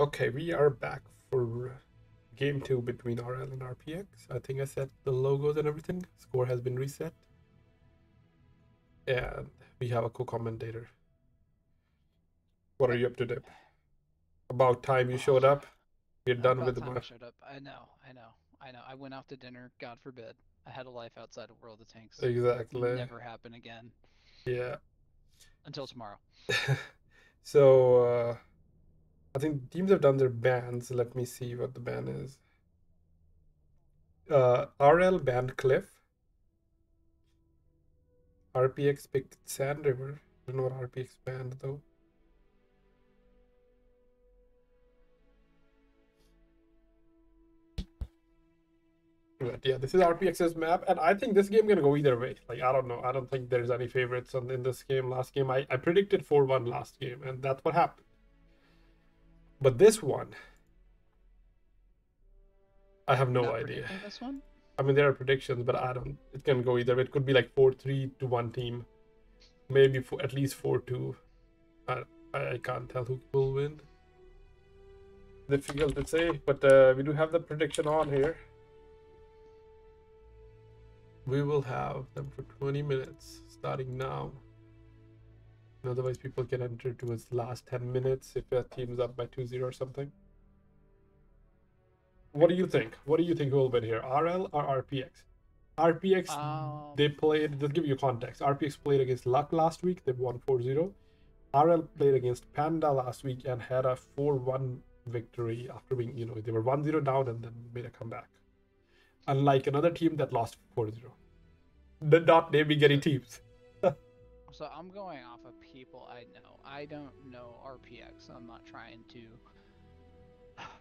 Okay, we are back for game 2 between RL and RPX. I think I set the logos and everything. Score has been reset. And we have a co-commentator. What are you up to, Dip? About time you showed up. You're done with About the time I showed up. I know. I went out to dinner, God forbid. I had a life outside of World of Tanks. Exactly. Never happen again. Yeah. Until tomorrow. So, I think teams have done their bans. Let me see what the ban is. RL banned Cliff. RPX picked Sand River. I don't know what RPX banned though. But yeah, this is RPX's map, and I think this game gonna go either way. Like, I don't know. I don't think there's any favorites in this game. Last game, I predicted 4-1 last game, and that's what happened. But this one, I have You're no not idea. predicting this one? I mean, there are predictions, but I don't. It can go either way. It could be like 4-3 to one team, maybe for at least 4-2. I can't tell who will win. Difficult to say, but we do have the prediction on here. We will have them for 20 minutes starting now. Otherwise, people can enter towards the last 10 minutes if a team's up by 2-0 or something. What do you think? What do you think will win here, RL or RPX? RPX, they played, just give you context. RPX played against Luck last week. They won 4-0. RL played against Panda last week and had a 4-1 victory after being, they were 1-0 down and then made a comeback. Unlike another team that lost 4-0. The not naming any teams. So I'm going off of people I know. I don't know RPX. So I'm not trying to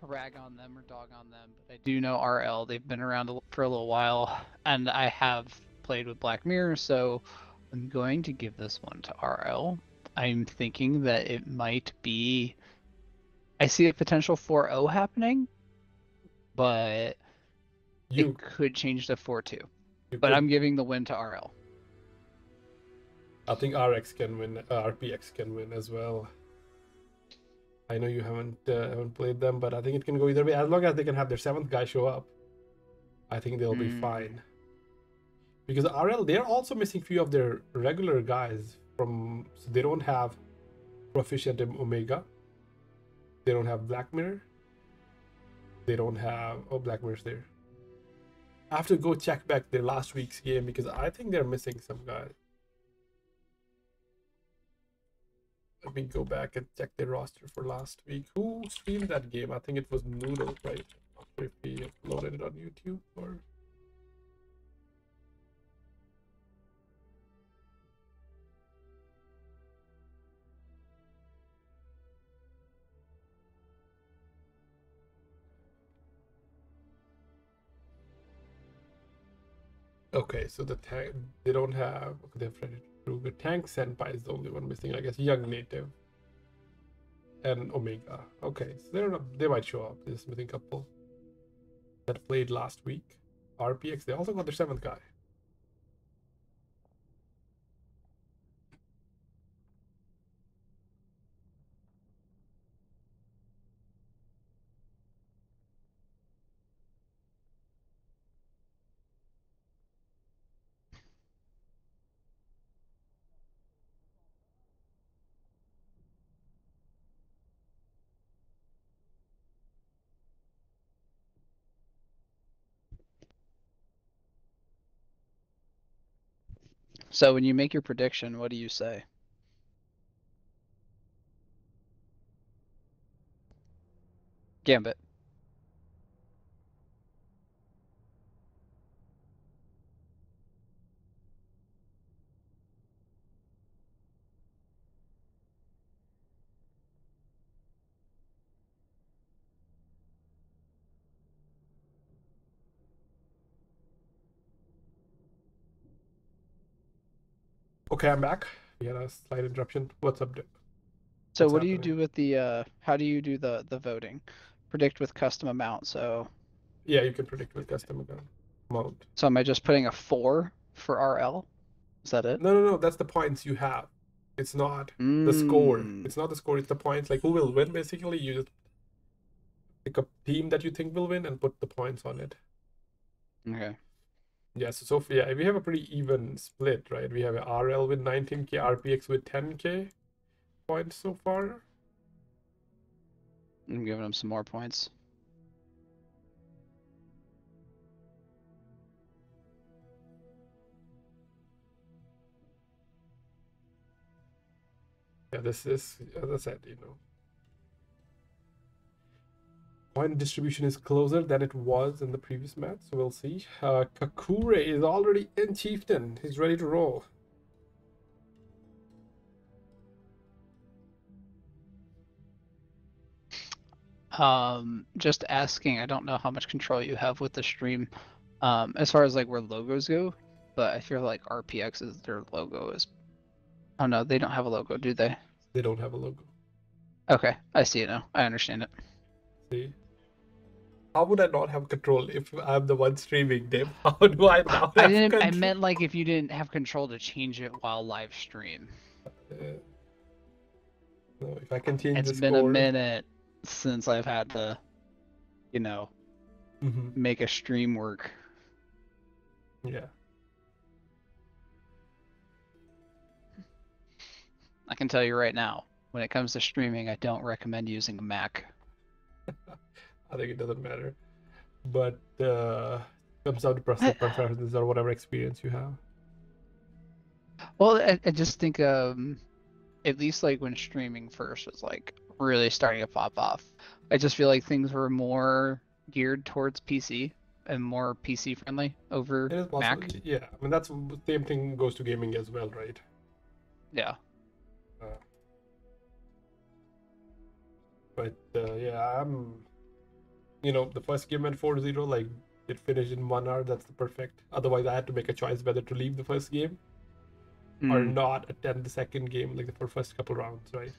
rag on them or dog on them, but I do know RL. They've been around for a little while, and I have played with Black Mirror, so I'm going to give this one to RL. I'm thinking that it might be. I see a potential 4-0 happening, but You it could change to 4-2. you But could I'm giving the win to RL. I think RX can win, RPX can win as well. I know you haven't played them, but I think it can go either way. As long as they can have their seventh guy show up, I think they'll be fine. Because RL, they're also missing few of their regular guys so they don't have Proficient in Omega. They don't have Black Mirror. They don't have Black Mirror's there. I have to go check back their last week's game because I think they're missing some guys. Let me go back and check their roster for last week. Who streamed that game? I think it was Noodle, right? Not sure if he uploaded it on YouTube or. Okay, so the tank they don't have. Okay, they've Freddy Krueger. Tank Senpai is the only one missing, I guess. Young Native and Omega. Okay, so they might show up. This missing couple that played last week. RPX. They also got their seventh guy. So when you make your prediction, what do you say? Gambit. Okay, I'm back. We had a slight interruption. What's up, Dip? So What's what do you happening? do with the how do you do the voting? Predict with custom amount. Yeah, you can predict with custom amount. So am I just putting a 4 for RL? Is that it? No. That's the points you have. It's not the score. Mmm. It's not the score. It's the points. Like who will win? Basically, you just pick a team that you think will win and put the points on it. Okay. Yeah, so yeah, we have a pretty even split, right? We have a RL with 19k, RPX with 10k points so far. I'm giving him some more points. Yeah, this is, as I said, point distribution is closer than it was in the previous match, so we'll see. Kakure is already in Chieftain. He's ready to roll. Just asking, I don't know how much control you have with the stream, as far as like where logos go, but I feel like RPX is their logo is. Oh no, they don't have a logo, do they? They don't have a logo. Okay, I see it now. I understand it. See? How would I not have control if I'm the one streaming them? How do I not I have didn't. I control? meant like if you didn't have control to change it while live stream. No, if I can change It's the been a score. minute since I've had to, make a stream work. Yeah. I can tell you right now, when it comes to streaming, I don't recommend using a Mac. I think it doesn't matter. But comes down to personal preferences or whatever experience you have. Well, I just think at least like when streaming first was like really starting to pop off, I just feel like things were more geared towards PC and more PC friendly over It is possible. Mac. Yeah. I mean, that's the same thing goes to gaming as well, right? Yeah. Uh, but yeah, the first game went 4-0, like it finished in 1 hour. That's the perfect. Otherwise, I had to make a choice whether to leave the first game or not attend the second game, like the first couple rounds, right?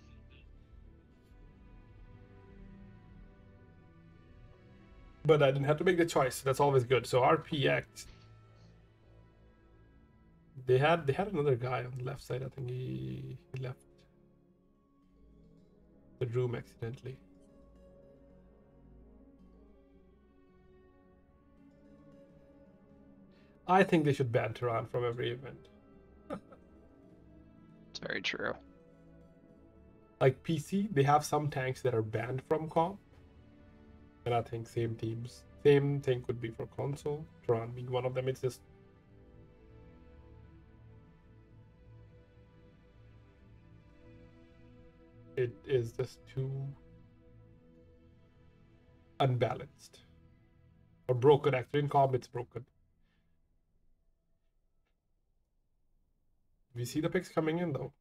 But I didn't have to make the choice. That's always good. So RPX, they had another guy on the left side. I think he left the room accidentally. I think they should ban Tehran from every event. It's very true. Like PC, they have some tanks that are banned from comp. And I think same thing could be for console. Tehran being one of them. It's just it is just too unbalanced. Or broken, actually. In comp, it's broken. We see the picks coming in though.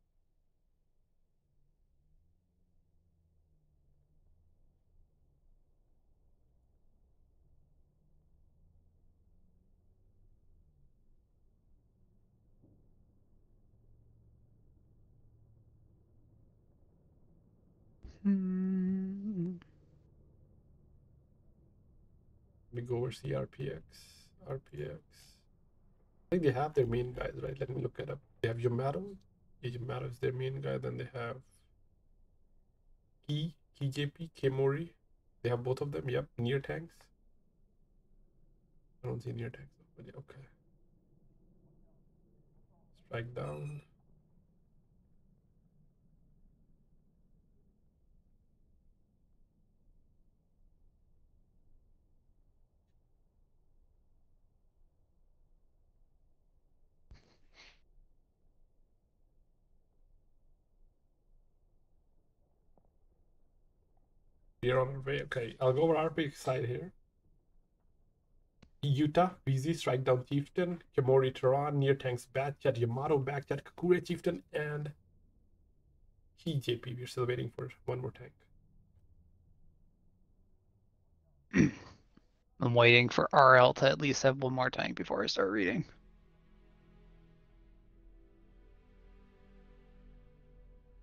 We go over RPX. RPX. I think they have their main guys, right? Let me look it up. They have Yamato. Yeah, Yamato is their main guy. Then they have KJP, Kemori. They have both of them. Yep. Near tanks. I don't see near tanks. But yeah, okay. Strike down. We're on our way. Okay, I'll go over RPX side here. Utah, VZ, Strike Down Chieftain, Kemori Tehran, Near Tanks Batchat, Yamato Backchat, Kakure Chieftain, and KJP. We're still waiting for one more tank. I'm waiting for RL to at least have one more tank before I start reading.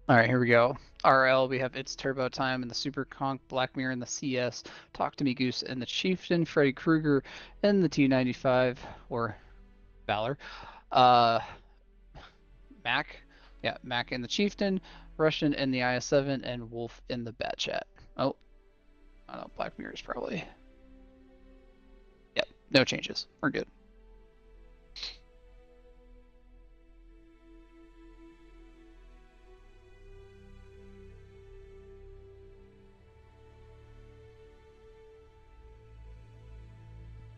All right, here we go. RL, we have It's Turbo Time and the Super Conk, Black Mirror and the CS, Talk to Me Goose and the Chieftain, Freddy Krueger and the T95, or Valor. Mac, yeah, Mac and the Chieftain, Russian in the IS-7, and Wolf in the Bat Chat. Oh, I don't know, Black Mirrors probably. Yep, no changes. We're good.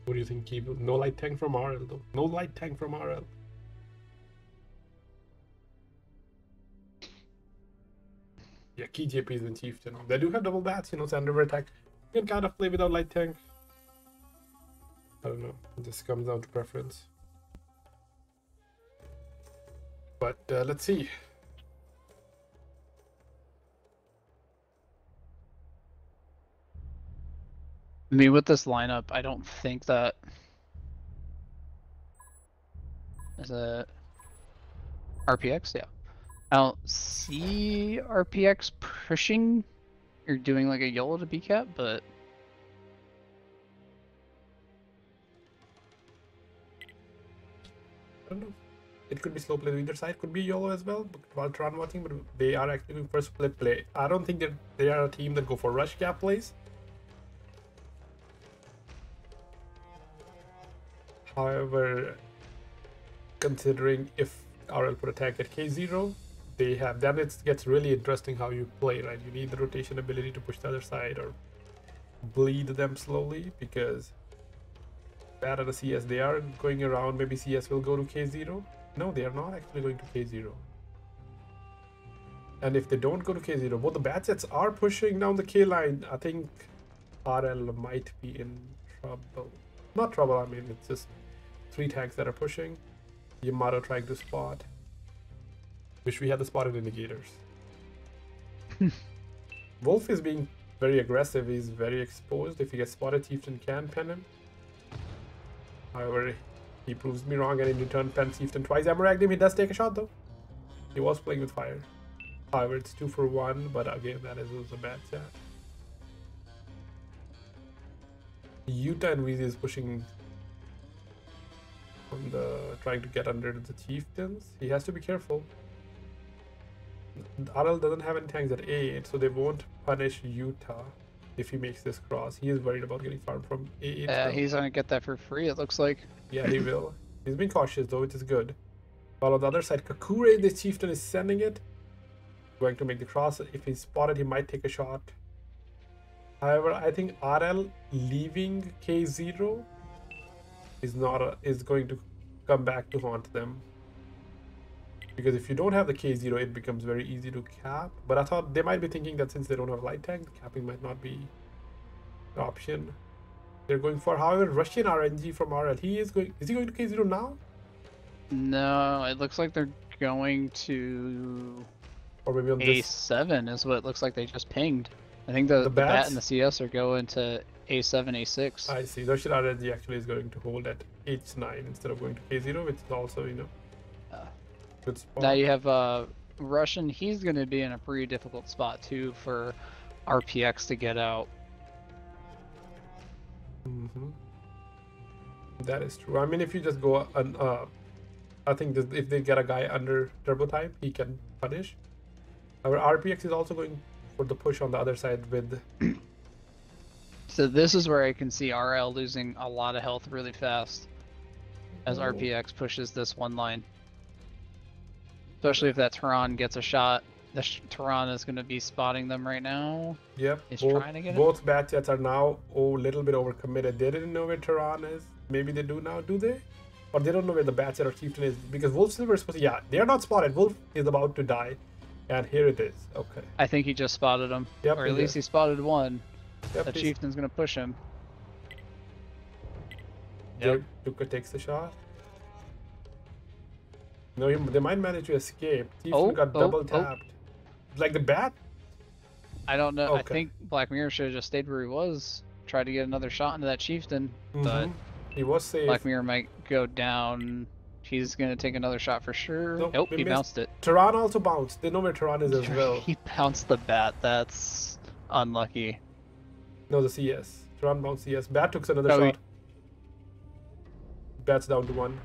What do you think, Keep? No light tank from RL though. No light tank from RL. Yeah, key JPs and Chieftain. They do have double bats, you know, so under attack. You can kind of play without light tank. I don't know. It just comes down to preference. But let's see. I mean, with this lineup, I don't think that is a RPX. Yeah, I don't see RPX pushing or doing like a YOLO to BCAP, but I don't know. It could be slow play on either side. Could be YOLO as well. While Tron watching, but they are actually going for split play. I don't think that they are a team that go for rush gap plays. However, considering if RL put attack at K0, they have, then it gets really interesting how you play, right? You need the rotation ability to push the other side or bleed them slowly, because bad at a CS, they are going around. Maybe CS will go to K0. No, they are not actually going to K0. And if they don't go to K0, both the bad sets are pushing down the K line. I think RL might be in trouble. Not trouble, I mean, it's just 3 tanks that are pushing. Yamato trying to spot. Wish we had the spotted indicators. Wolf is being very aggressive. He's very exposed. If he gets spotted, Chieftain can pen him. However, he proves me wrong, and in return pen Chieftain twice. Amaragged him. He does take a shot though. He was playing with fire. However, it's 2 for 1, but again, that is also a bad chat. Utah and Weezy is pushing on the, trying to get under the Chieftains. He has to be careful. RL doesn't have any tanks at 8, so they won't punish Utah if he makes this cross. He is worried about getting farmed from 8. yeah, he's gonna get that for free, it looks like. Yeah, he will. He's been cautious though, which is good. While on the other side, Kakure, the Chieftain, is sending it. Going to make the cross. If he's spotted, he might take a shot. However, I think RL leaving K0 is going to come back to haunt them. Because if you don't have the K0, it becomes very easy to cap. But I thought they might be thinking that since they don't have light tank, capping might not be an option. They're going for, however, Russian RNG from RL. Is he going to K0 now? No, it looks like they're going to Or maybe on A7 is what it looks like they just pinged. I think the bat and the CS are going to A7, A6. I see. Russian RNG actually is going to hold at H9 instead of going to K0, which is also, you know, good spot. Now you have Russian. He's going to be in a pretty difficult spot too for RPX to get out. That is true. I mean, if you just go I think if they get a guy under turbo time, he can punish. Our RPX is also going for the push on the other side with. So this is where I can see RL losing a lot of health really fast as RPX pushes this one line. Especially if that Tehran gets a shot. The Tehran is going to be spotting them right now. Yep. He's trying to get both bat jets are now a little bit overcommitted. They didn't know where Tehran is. Maybe they do now, do they? Or they don't know where the bat jet or Chieftain is, because Wolf Silver is supposed to, yeah, they are not spotted. Wolf is about to die. And here it is. Okay. I think he just spotted him. Yep, or at least he spotted one. Yep, the Chieftain's going to push him. Yep. Duka takes the shot. No, they might manage to escape. Chieftain got double tapped. Like the bat? I don't know. Okay. I think Black Mirror should have just stayed where he was. Tried to get another shot into that Chieftain. But he was safe. Black Mirror might go down. He's going to take another shot for sure. Nope, he bounced it. Tehran also bounced. They know where Tehran is as well. He bounced the bat. That's unlucky. No, the CS. Tehran bounced CS. Bat took another shot. Bat's down to 1.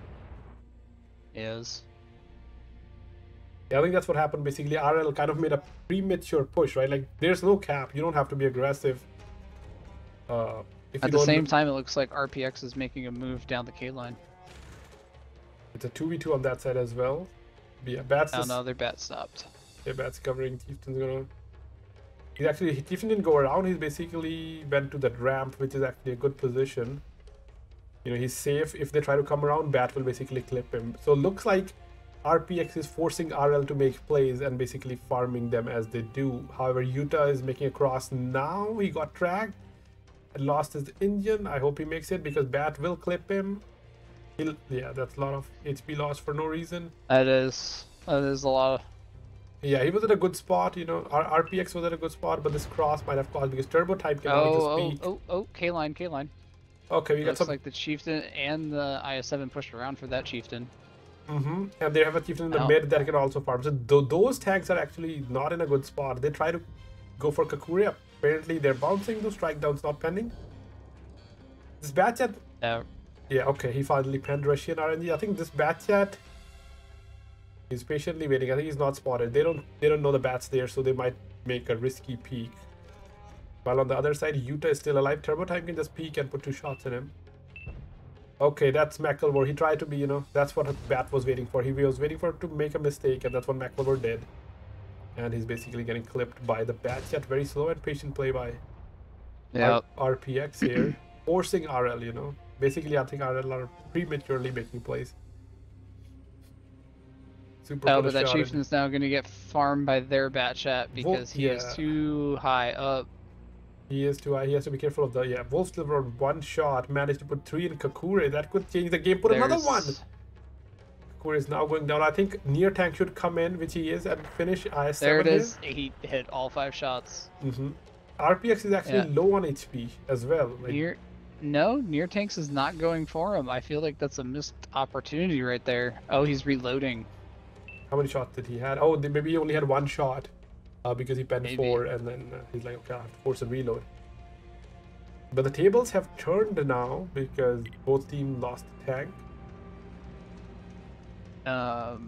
Is. Yeah, I think that's what happened. Basically, RL kind of made a premature push, right? Like, there's no cap. You don't have to be aggressive. If you At the don't, same time, it looks like RPX is making a move down the K line. it's a 2v2 on that side as well. But yeah, Bats Oh is, no, their bat stopped. yeah, Bats covering. Chieftain's gonna. He's actually, Chieftain didn't go around. He's basically went to that ramp, which is actually a good position. You know, he's safe. If they try to come around, Bat will basically clip him. So looks like RPX is forcing RL to make plays and basically farming them as they do. However, Utah is making a cross now. He got tracked and lost his engine. I hope he makes it because Bat will clip him. Yeah, that's a lot of HP loss for no reason. That is a lot of... Yeah, he was at a good spot, you know. RPX was at a good spot, but this cross might have caused because turbo type can only just peak. Oh, K line. Okay, we got Looks some. like the Chieftain and the IS-7 pushed around for that Chieftain. And they have a Chieftain in the mid that can also farm. So those tanks are actually not in a good spot. They try to go for Kakuri. Apparently, they're bouncing. Those strike downs not pending. This Batchat. Yeah, okay. He finally penned Russian RNG. I think this Batchat. He's patiently waiting. I think he's not spotted. They don't know the Bat's there, so they might make a risky peek. While on the other side, Utah is still alive. Turbo Time can just peek and put 2 shots in him. Okay, that's McElvore. He tried to be, you know, that's what Bat was waiting for. He was waiting for to make a mistake, and that's what McElvore did. And he's basically getting clipped by the Batchat. Very slow and patient play by RPX here. Forcing RL, you know. Basically, I think RL are prematurely making plays. But that Chieftain is now going to get farmed by their Batchat because he is too high up. He is too high. He has to be careful of the... Yeah, Wolf delivered 1 shot. Managed to put 3 in Kakure. That could change the game. Put another 1. Kakure is now going down. I think near tank should come in, which he is, and finish IS-7 There it is. He hit all 5 shots. RPX is actually low on HP as well. Like, near tanks is not going for him. I feel like that's a missed opportunity right there. Oh, he's reloading. How many shots did he had? Oh, maybe he only had 1 shot because he penned 4, and then he's like, okay, I have to force a reload. But the tables have turned now because both teams lost the tank.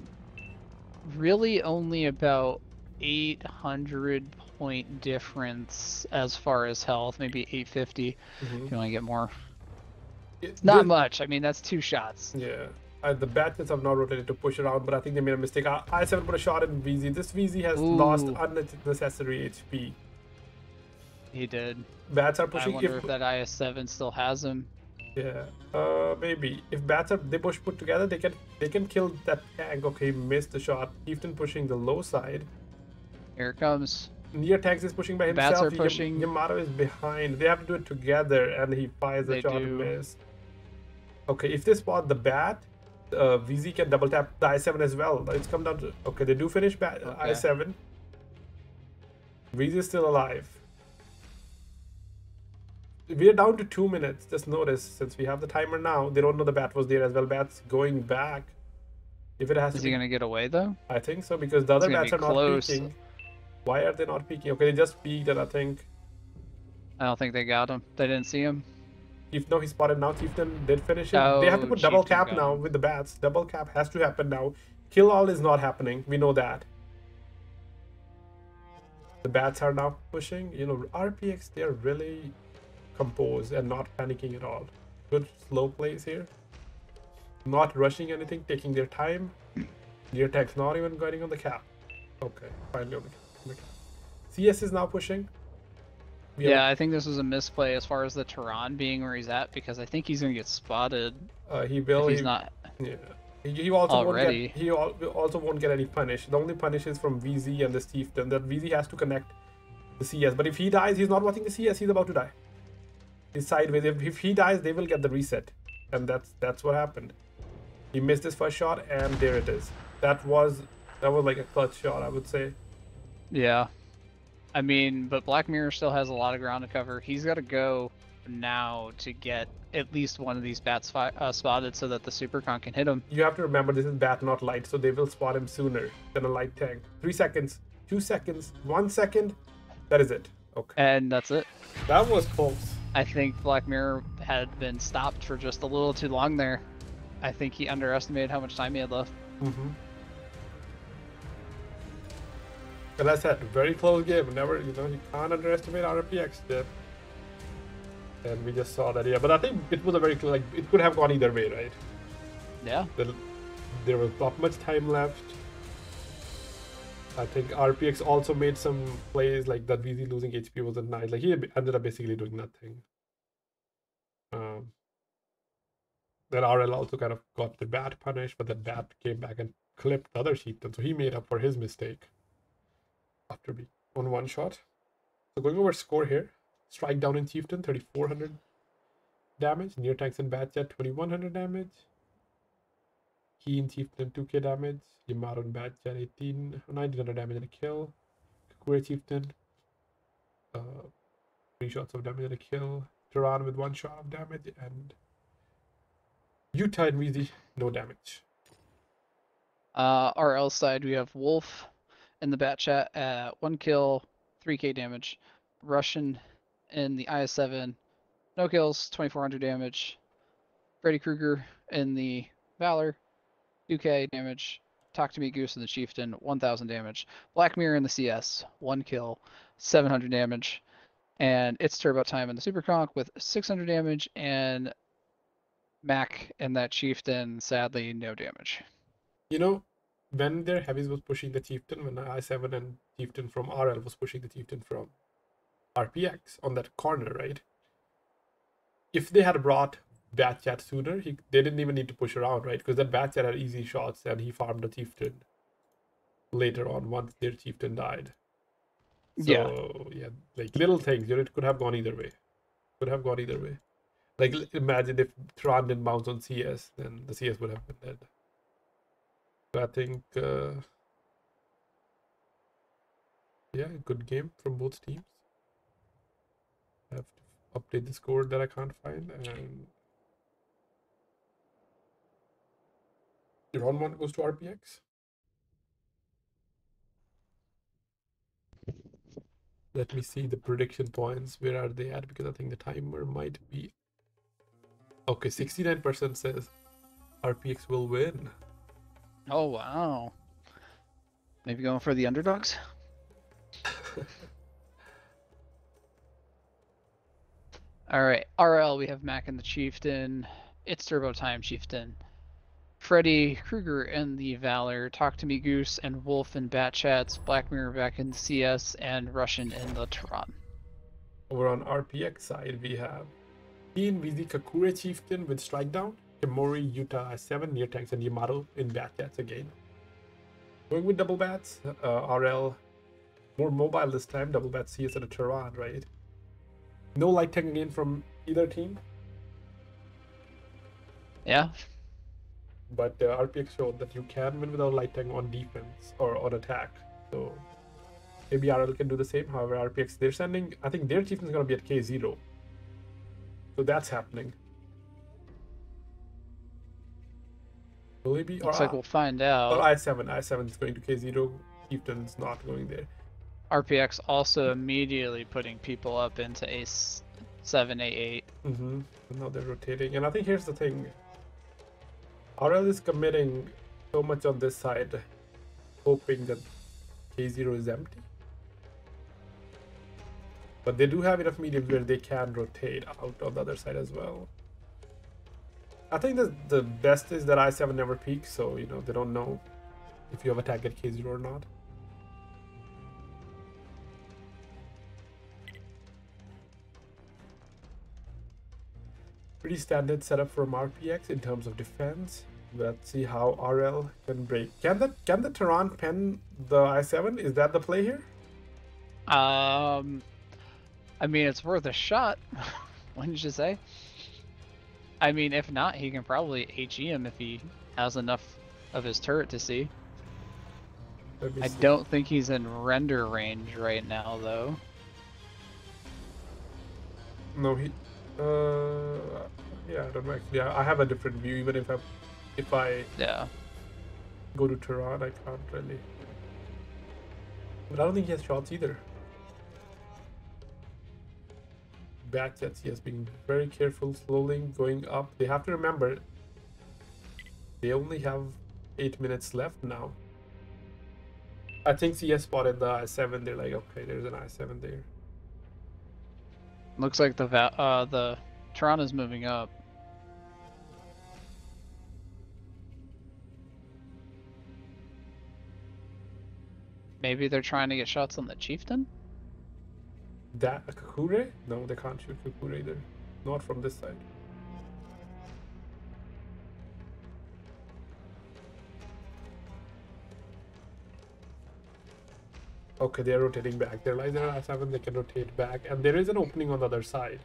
Really only about 800 point difference as far as health, maybe 850 if you want to get more. Not much. I mean, that's 2 shots. Yeah. The Batcats have not rotated to push around, but I think they made a mistake. I7 put a shot in VZ. This VZ has lost unnecessary HP. He did. Bats are pushing. I wonder if that IS-7 still has him. Yeah, maybe. If Bats are put together, they can kill that tank. Okay, missed the shot. Chieftain pushing the low side. Here it comes. Near tanks is pushing by himself. Bats are pushing. Yamato is behind. They have to do it together, and he fires the shot and miss. Okay, if they spot the Bat, VZ can double tap the I7 as well. It's come down to... Okay, they do finish I7. VZ is still alive. We are down to 2 minutes. Just notice, since we have the timer now, they don't know the Bat was there as well. Bat's going back. If it has Is he going to get away, though? I think so, because the other Bats are not peeking. Why are they not peeking? Okay, they just peeked, and I think... I don't think they got him. They didn't see him. No, he spotted now. Chieftain did finish it. They have to put double cap now with the Bats. Double cap has to happen now. Kill all is not happening. We know that. The Bats are now pushing. You know, RPX, they're really composed and not panicking at all. Good slow plays here. Not rushing anything, taking their time. Near tank's not even going on the cap. Okay, finally on the cap. CS is now pushing. Yeah, I think this was a misplay as far as the Tehran being where he's at, because I think he's going to get spotted. He will. He's not. Yeah. He also already. also won't get any punish. The only punish is from VZ and the Chieftain. That VZ has to connect the CS. But if he dies, he's not watching the CS. He's about to die. He's sideways. If he dies, they will get the reset, and that's what happened. He missed his first shot, and there it is. That was like a clutch shot, I would say. Yeah. I mean, but Black Mirror still has a lot of ground to cover. He's got to go now to get at least one of these Bats spotted so that the Supercon can hit him. You have to remember this is Bat, not light, so they will spot him sooner than a light tank. 3 seconds, 2 seconds, 1 second. That is it. Okay. And that's it. That was close. I think Black Mirror had been stopped for just a little too long there. I think he underestimated how much time he had left. But that's a very close game. Never, you can't underestimate RPX. And we just saw that, yeah. But I think it was a very like it could have gone either way, right? Yeah. There was not much time left. I think RPX also made some plays like that. VZ losing HP wasn't nice. Like he ended up basically doing nothing. Then RL also kind of got the bat punished, but that bat came back and clipped the other chieftain, so he made up for his mistake after being on one shot. So going over score here, strike down in chieftain 3400 damage, near tanks and bat jet 2100 damage, key in chieftain 2k damage, Yamato and bat jet 1900 damage and a kill, Kakure chieftain 3 shots of damage and a kill, Turan with 1 shot of damage, and Utah and VZ no damage. RL side, we have Wolf in the bat chat at 1 kill, 3k damage. Russian in the IS-7, no kills, 2400 damage. Freddy Krueger in the Valor, 2k damage. Talk to Me Goose in the Chieftain, 1000 damage. Black Mirror in the CS, 1 kill, 700 damage. And It's Turbo Time in the Super Conk with 600 damage. And Mac and that Chieftain, sadly, no damage. You know, when their heavies was pushing the chieftain, when I7 and chieftain from RL was pushing the chieftain from RPX on that corner, right? If they had brought Batchat sooner, they didn't even need to push around, right? Because that Batchat had easy shots and he farmed the chieftain later on once their chieftain died. So yeah, like little things, it could have gone either way. Could have gone either way. Like imagine if Tron didn't bounce on CS, then the CS would have been dead. So I think yeah, good game from both teams. I have to update the score that I can't find, and round 1 goes to RPX. Let me see the prediction points. Where are they at? Because I think the timer might be... Okay, 69% says RPX will win. Oh, wow. Maybe going for the underdogs? Alright, RL, we have Mac and the Chieftain. It's Turbo Time, Chieftain. Freddy Krueger in the Valor, Talk to Me Goose, and Wolf in Bat Chats, Black Mirror back in the CS, and Russian in the Tron. Over on RPX side, we have Ian VZ Kakure Chieftain with Strike Down, Kimori, Utah I7, Near Tanks, and Yamato in Bat Chats again. Going with double bats, RL more mobile this time, double bat CS at a Tehran, right? No light tank again from either team. Yeah. But RPX showed that you can win without light tank on defense or on attack. So maybe RL can do the same. However, RPX, they're sending, I think their chieftain is going to be at K0. So that's happening. Will it be? Looks like we'll find out. Or I7. I7 is going to K0. Chieftain's not going there. RPX also immediately putting people up into A7, A8. Now they're rotating. And I think here's the thing. RL is committing so much on this side, hoping that K0 is empty. But they do have enough mediums where they can rotate out on the other side as well. I think the best is that I7 never peaks, so they don't know if you have attack at K0 or not. Pretty standard setup from RPX in terms of defense. Let's see how RL can break. Can the Tehran pen the I7? Is that the play here? I mean, it's worth a shot. What did you say? I mean, if not, he can probably HE him if he has enough of his turret to see. I don't think he's in render range right now, though. No, he... yeah, I don't know actually. I have a different view. Even if I go to Tehran, I can't really. But I don't think he has shots either. Back jets, he has been very careful, slowly going up. They have to remember they only have 8 minutes left now. I think CS spotted the I7. They're like, okay, there's an I7 there. Looks like the Toronto's moving up. Maybe they're trying to get shots on the Chieftain? That a Kakure? No, they can't shoot Kakure either. Not from this side. Okay, they're rotating back. They realize they're at 7, they can rotate back. And there is an opening on the other side.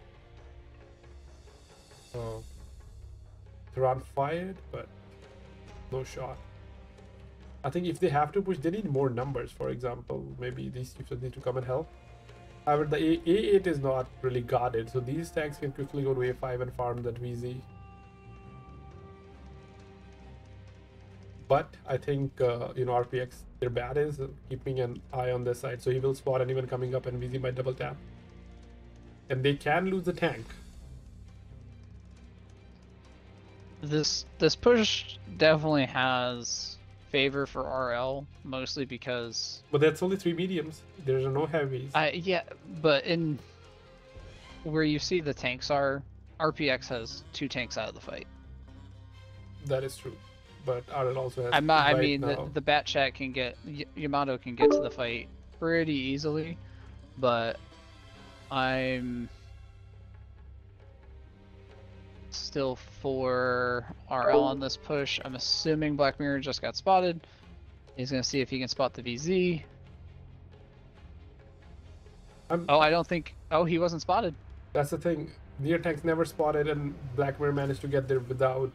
Tehran fired, but no shot. I think if they have to push, they need more numbers. For example, maybe these chiefs need to come and help. However, the A8 is not really guarded, so these tanks can quickly go to A5 and farm that VZ. But I think, RPX, their bad is keeping an eye on this side, so he will spot anyone coming up and VZ might double tap. And they can lose the tank. This push definitely has favor for RL, mostly because... But that's only 3 mediums. There's no heavies. Yeah, but in where you see the tanks are, RPX has 2 tanks out of the fight. That is true. But RL also has... I mean, the Bat Chat can get... Yamato can get to the fight pretty easily, but I'm still for RL on this push. I'm assuming Black Mirror just got spotted. He's going to see if he can spot the VZ. I don't think... Oh, he wasn't spotted. That's the thing. Near tanks never spotted, and Black Mirror managed to get there without...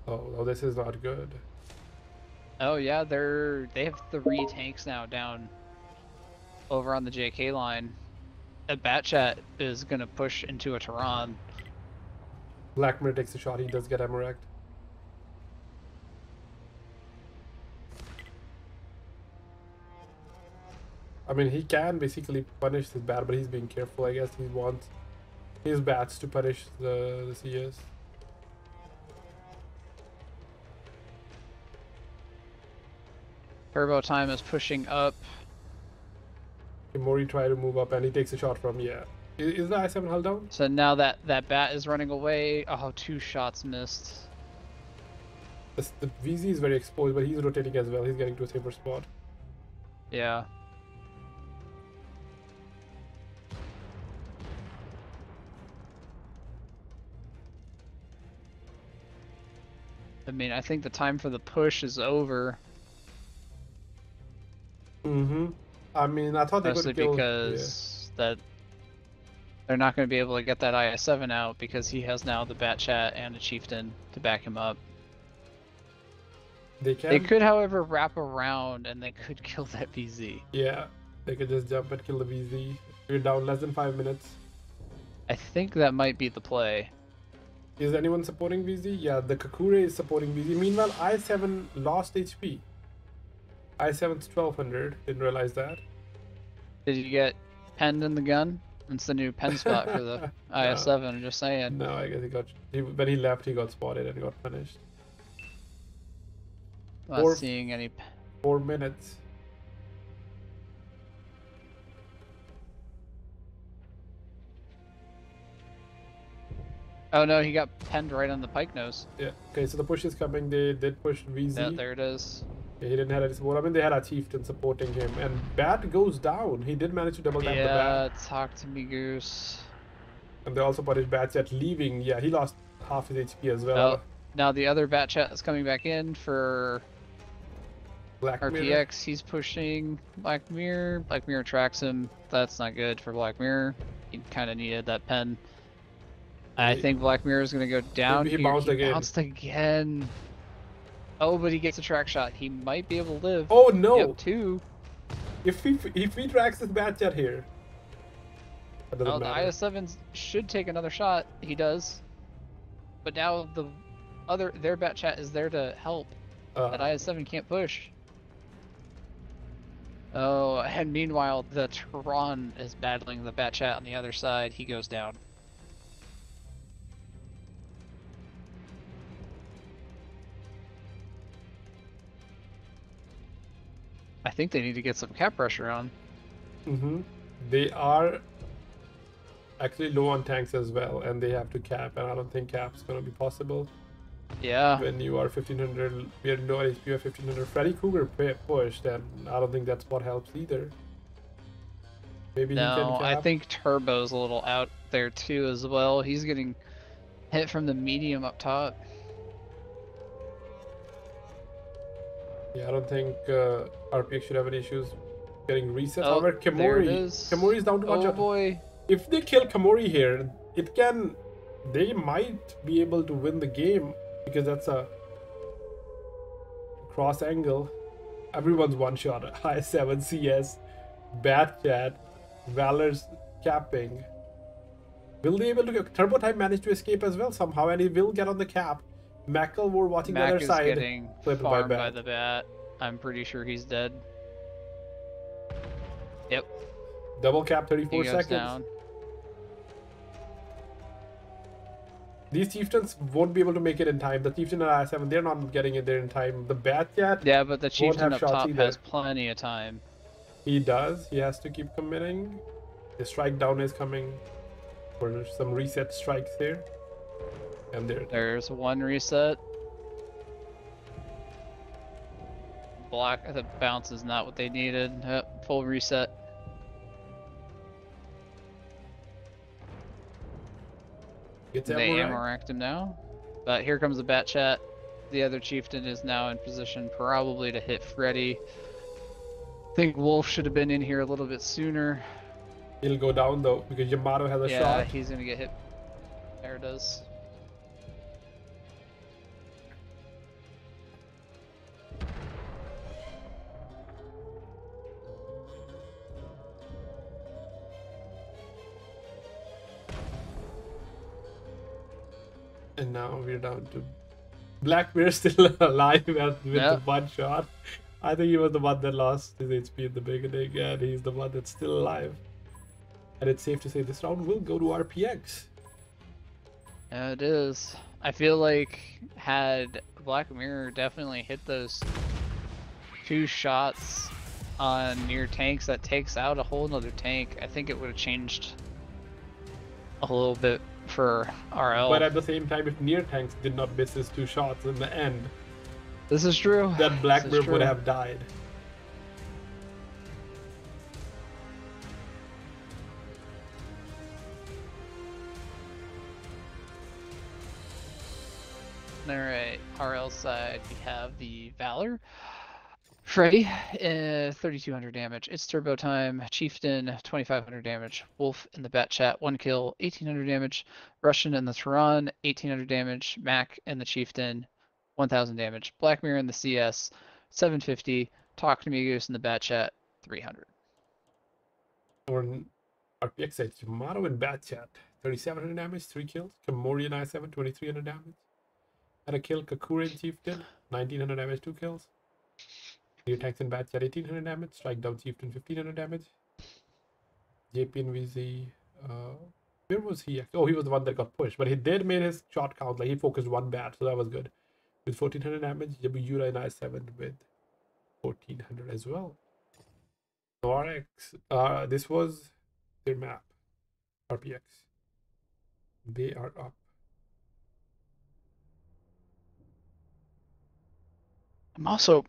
Oh, this is not good. Oh yeah, they have 3 tanks now down over on the JK line. A Bat Chat is going to push into a Tehran. Black Mirror takes a shot, he does get Amarect. I mean, he can basically punish this bat, but he's being careful. I guess he wants his bats to punish the CS. Turbo Time is pushing up. Mori try to move up, and he takes a shot from, yeah. Is the I7 held down? So now that bat is running away. Oh, 2 shots missed. The VZ is very exposed, but he's rotating as well. He's getting to a safer spot. Yeah. I mean, I think the time for the push is over. Mm-hmm. I mean, I thought they mostly could kill... because that they're not going to be able to get that IS-7 out because he has now the Bat Chat and a Chieftain to back him up. They can... They could, however, wrap around and they could kill that VZ. Yeah, they could just jump and kill the VZ. We're down less than 5 minutes. I think that might be the play. Is anyone supporting VZ? Yeah, the Kakure is supporting VZ. Meanwhile, I7 lost HP. I7's 1200. Didn't realize that. Did you get penned in the gun? It's the new pen spot for the IS-7, I'm just saying. No, I guess when he left, he got spotted and got punished. Not seeing any... 4 minutes. Oh no, he got penned right on the pike nose. Yeah, okay, so the push is coming. They did push VZ. Yeah, there it is. Yeah, he didn't have any support. I mean, they had a chieftain supporting him, and Bat goes down. He did manage to double tap the Bat. Yeah, talk to me, Goose. And they also punished Bat Chat leaving. Yeah, he lost half his HP as well. Oh, now the other Bat Chat is coming back in for Black RPX. Mirror. He's pushing Black Mirror. Black Mirror tracks him. That's not good for Black Mirror. He kind of needed that pen. I think Black Mirror is going to go down. He bounced again. Bounced again. Oh, but he gets a track shot. He might be able to live. Oh no! Yep, 2. If he tracks this Bat Chat here. That doesn't The matter. IS-7 should take another shot. He does. But now their Bat Chat is there to help. That IS-7 can't push. Oh, and meanwhile the Tehran is battling the Bat Chat on the other side. He goes down. I think they need to get some cap pressure on. Mm-hmm. They are actually low on tanks as well, and they have to cap, and I don't think cap's gonna be possible Yeah. when you are 1500. We are low on HP, you are 1500. Freddy Krueger pushed, and I don't think that's what helps either. Maybe he can No, I cap. think Turbo's a little out there too as well. He's getting hit from the medium up top. Yeah, I don't think RPX should have any issues getting resets. Oh, However, there it Kamori is. is down to one Oh shot. boy. If they kill Kamori here, they might be able to win the game because that's a cross angle. Everyone's one shot. I7 CS, Bat Chat, Valor's capping. Will they able to get Turbo Type manage to escape as well somehow, and he will get on the cap. Mackel, we're watching the Mac other is side. getting Clipped by farmed by Bat. the bat. I'm pretty sure he's dead. Yep. Double cap, He 34 goes seconds. down. These chieftains won't be able to make it in time. The chieftain and I7, they're not getting it there in time. The Bat Cat Yeah, but the won't chieftain have up shots top either. has plenty of time. He does. He has to keep committing. The strike down is coming for some reset strikes here. And There's one reset. Black, the bounce is not what they needed. Yep, full reset. They ammo-racked him now. But here comes the bat chat. The other chieftain is now in position probably to hit Freddy. I think Wolf should have been in here a little bit sooner. He'll go down though because Yamato has a shot. Yeah, he's gonna get hit. There it is. And now we're down to Black Bear still alive with the one shot. I think he was the one that lost his HP in the beginning, and he's the one that's still alive. And it's safe to say this round will go to RPX. Yeah, it is. I feel like had Black Mirror definitely hit those 2 shots on near tanks, that takes out a whole nother tank, I think it would have changed a little bit for RL. But at the same time, if near tanks did not miss his 2 shots in the end, this is true. That Black Bear would have died. Alright, RL side, we have the Valor. Freddy, 3200 damage. It's turbo time. Chieftain, 2500 damage. Wolf in the bat chat, 1 kill, 1800 damage. Russian in the Tehran, 1800 damage. Mac in the Chieftain, 1000 damage. Black Mirror in the CS, 750. Talk to me Goose in the bat chat, 300. Or RPX side, Yamato in bat chat, 3700 damage, 3 kills. Kamori and I7, 2300 damage. And a kill. Kakura in Chieftain, 1900 damage, 2 kills. Near tanks in bat chat, 1800 damage. Strike down Chieftain, 1500 damage. JP and VZ, where was he? Oh, he was the one that got pushed, but he did make his shot count. Like he focused 1 bat, so that was good. With 1400 damage, Yura and I7 with 1400 as well. RX, this was their map. RPX. They are up. I'm also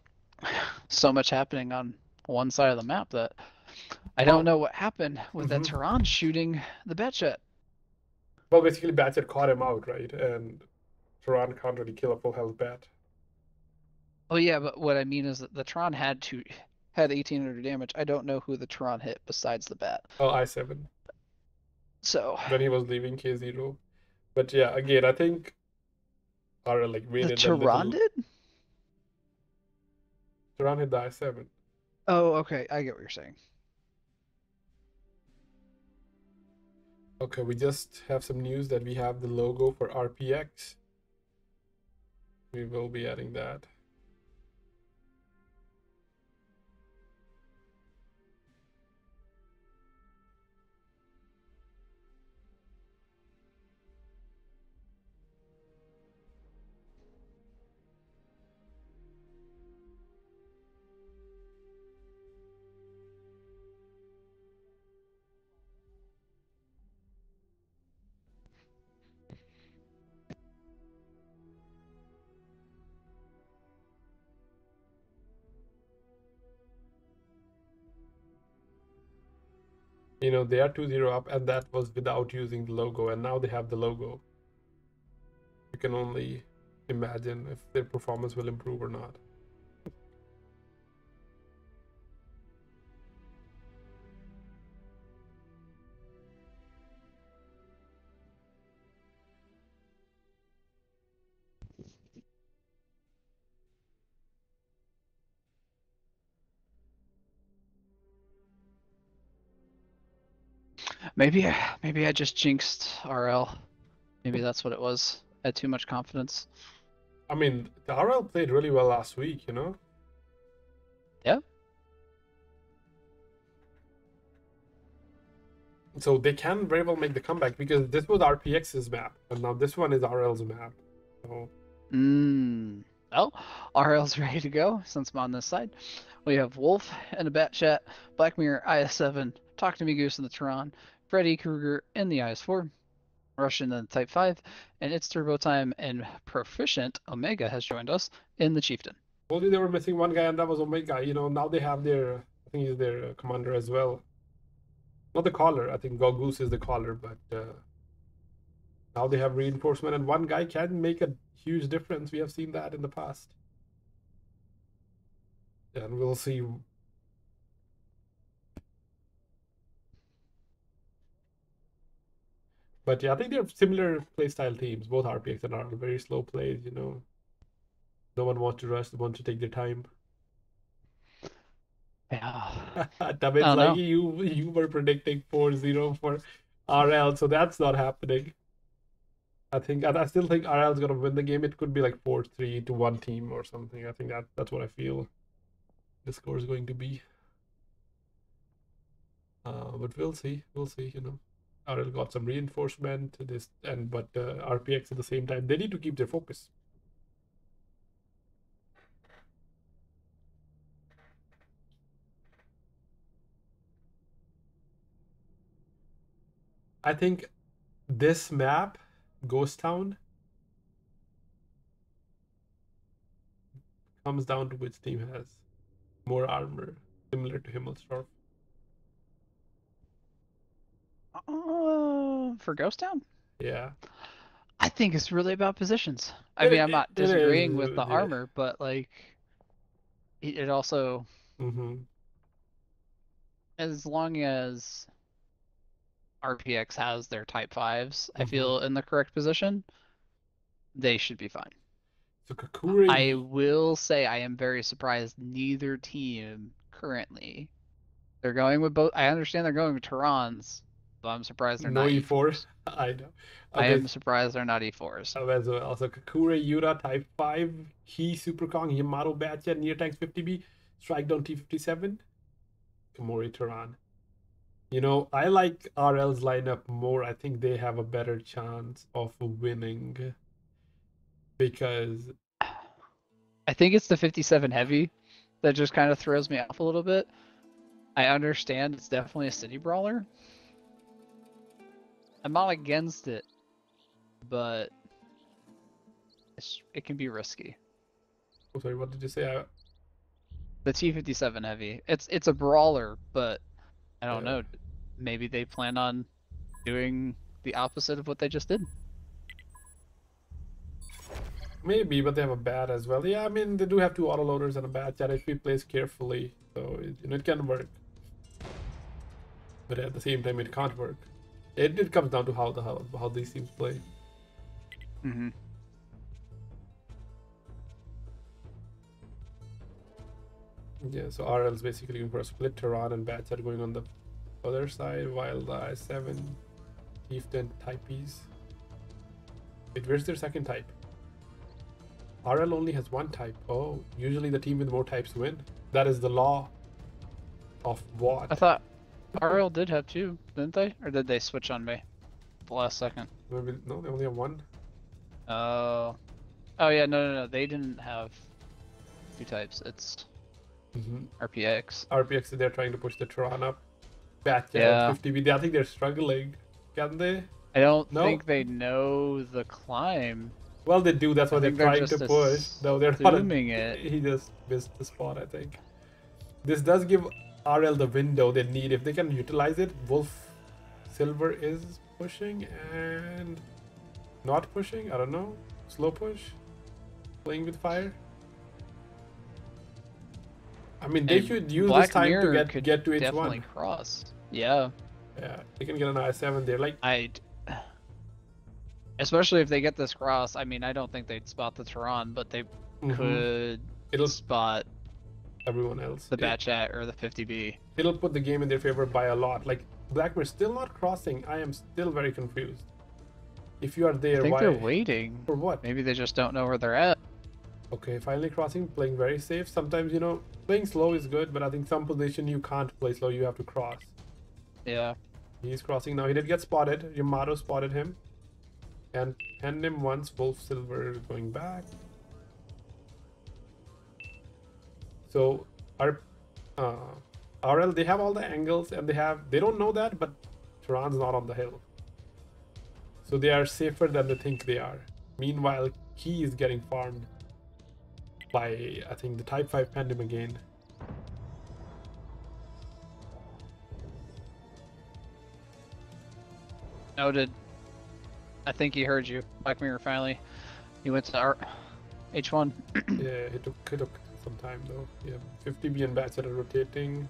so much happening on one side of the map that I don't know what happened with that Tehran shooting the Batchet. Well, basically, Batchet caught him out, right? And Tehran can't really kill a full health bat. Oh yeah, but what I mean is that the Tehran had 1800 damage. I don't know who the Tehran hit besides the bat. Oh, I7. So when he was leaving K0. But yeah, again, I think are like rated the Tehran did? Tehran hit the I7. Oh, okay. I get what you're saying. Okay, we just have some news that we have the logo for RPX. We will be adding that. You know, they are 2-0 up, and that was without using the logo, and now they have the logo. You can only imagine if their performance will improve or not. Maybe I just jinxed RL. Maybe that's what it was. I had too much confidence. I mean, the RL played really well last week, you know? Yeah. So they can very well make the comeback because this was RPX's map, and now this one is RL's map. So Well, RL's ready to go since I'm on this side. We have Wolf and a Bat Chat, Black Mirror IS7, Talk to Me Goose in the Tron, Freddy Krueger in the IS4, Russian in the Type 5, and It's Turbo Time and Proficient Omega has joined us in the Chieftain. told you they were missing one guy, and that was Omega. You know, now they have their, I think he's their commander as well. Not the caller. I think Goose is the caller, but now they have reinforcement, and one guy can make a huge difference. We have seen that in the past, and we'll see. But yeah, I think they're similar playstyle teams. Both RPX and are very slow plays. You know, no one wants to rush; they want to take their time. Yeah. It's like you were predicting 4-0 for RL, so that's not happening. I still think RL is gonna win the game. It could be like 4-3 to one team or something. I think that's what I feel the score is going to be. But we'll see. We'll see. You know, RL got some reinforcement. But RPX at the same time, they need to keep their focus. I think this map, Ghost Town, comes down to which team has more armor, similar to Himmelsdorf. For Ghost Town? Yeah. I think it's really about positions. I mean, I'm not disagreeing with the armor, but like, it also, as long as RPX has their Type 5s, I feel in the correct position, they should be fine. So Kakuri, I will say I am very surprised neither team currently. They're going with both. I understand they're going with Terrans, but I'm surprised they're not E4s. I know. I am surprised they're not E4s. As well. Also, Kakure, Yura, Type 5, He, Super Kong, Yamato, Batcha, Near Tanks 50B, Strike Down T57, Komori, Terran. You know, I like RL's lineup more. I think they have a better chance of winning because I think it's the 57 heavy that just kind of throws me off a little bit. I understand it's definitely a city brawler. I'm not against it, but it can be risky. Oh, sorry, what did you say? The T57 heavy. It's a brawler, but I don't know. Maybe they plan on doing the opposite of what they just did. Maybe, but they have a bat as well. Yeah, I mean, they do have two autoloaders and a bat that if he plays carefully, so it can work. But at the same time, it can't work. It comes down to how these teams play. Yeah, so RL is basically going for a split. Tehran and Bats are going on the other side, while the I7, Chieftain, Typees. Wait, where's their second type? RL only has one type. Oh, usually the team with more types win. That is the law of WoT. I thought RL did have two, didn't they? Or did they switch on me the last second? Maybe, no, they only have one. Oh. Oh yeah, no. They didn't have two types. It's RPX. RPX, they're trying to push the Tehran up. Batcha 50B. I think they're struggling. Can they? I don't think they know the climb. Well, they do. That's why they're trying to push. No, they're not. It. He just missed the spot, I think. This does give RL the window they need. If they can utilize it, Wolf Silver is pushing and not pushing. I don't know. Slow push. Playing with fire. I mean, they should use Black this time Mirror to could get to H1. definitely cross. Yeah. Yeah, they can get an I7 there. Like, especially if they get this cross. I mean, I don't think they'd spot the Tehran, but they could spot everyone else. The Batchat or the 50B. It'll put the game in their favor by a lot. Like, Black Mirror still not crossing. I am still very confused. If you are there, I think why? they're waiting. For what? Maybe they just don't know where they're at. Okay, finally crossing, playing very safe. Sometimes, you know, playing slow is good, but I think some position you can't play slow. You have to cross. Yeah. He's crossing now. He did get spotted. Yamato spotted him. And him once. Wolf Silver going back. So, RL, they have all the angles and they don't know that, but Tehran's not on the hill. So they are safer than they think they are. Meanwhile, Key is getting farmed by, I think, the Type 5 Pendulum again. Noted. I think he heard you. Black Mirror finally. He went to H1. Yeah, it took some time though. Yeah, 50B and bats that are rotating.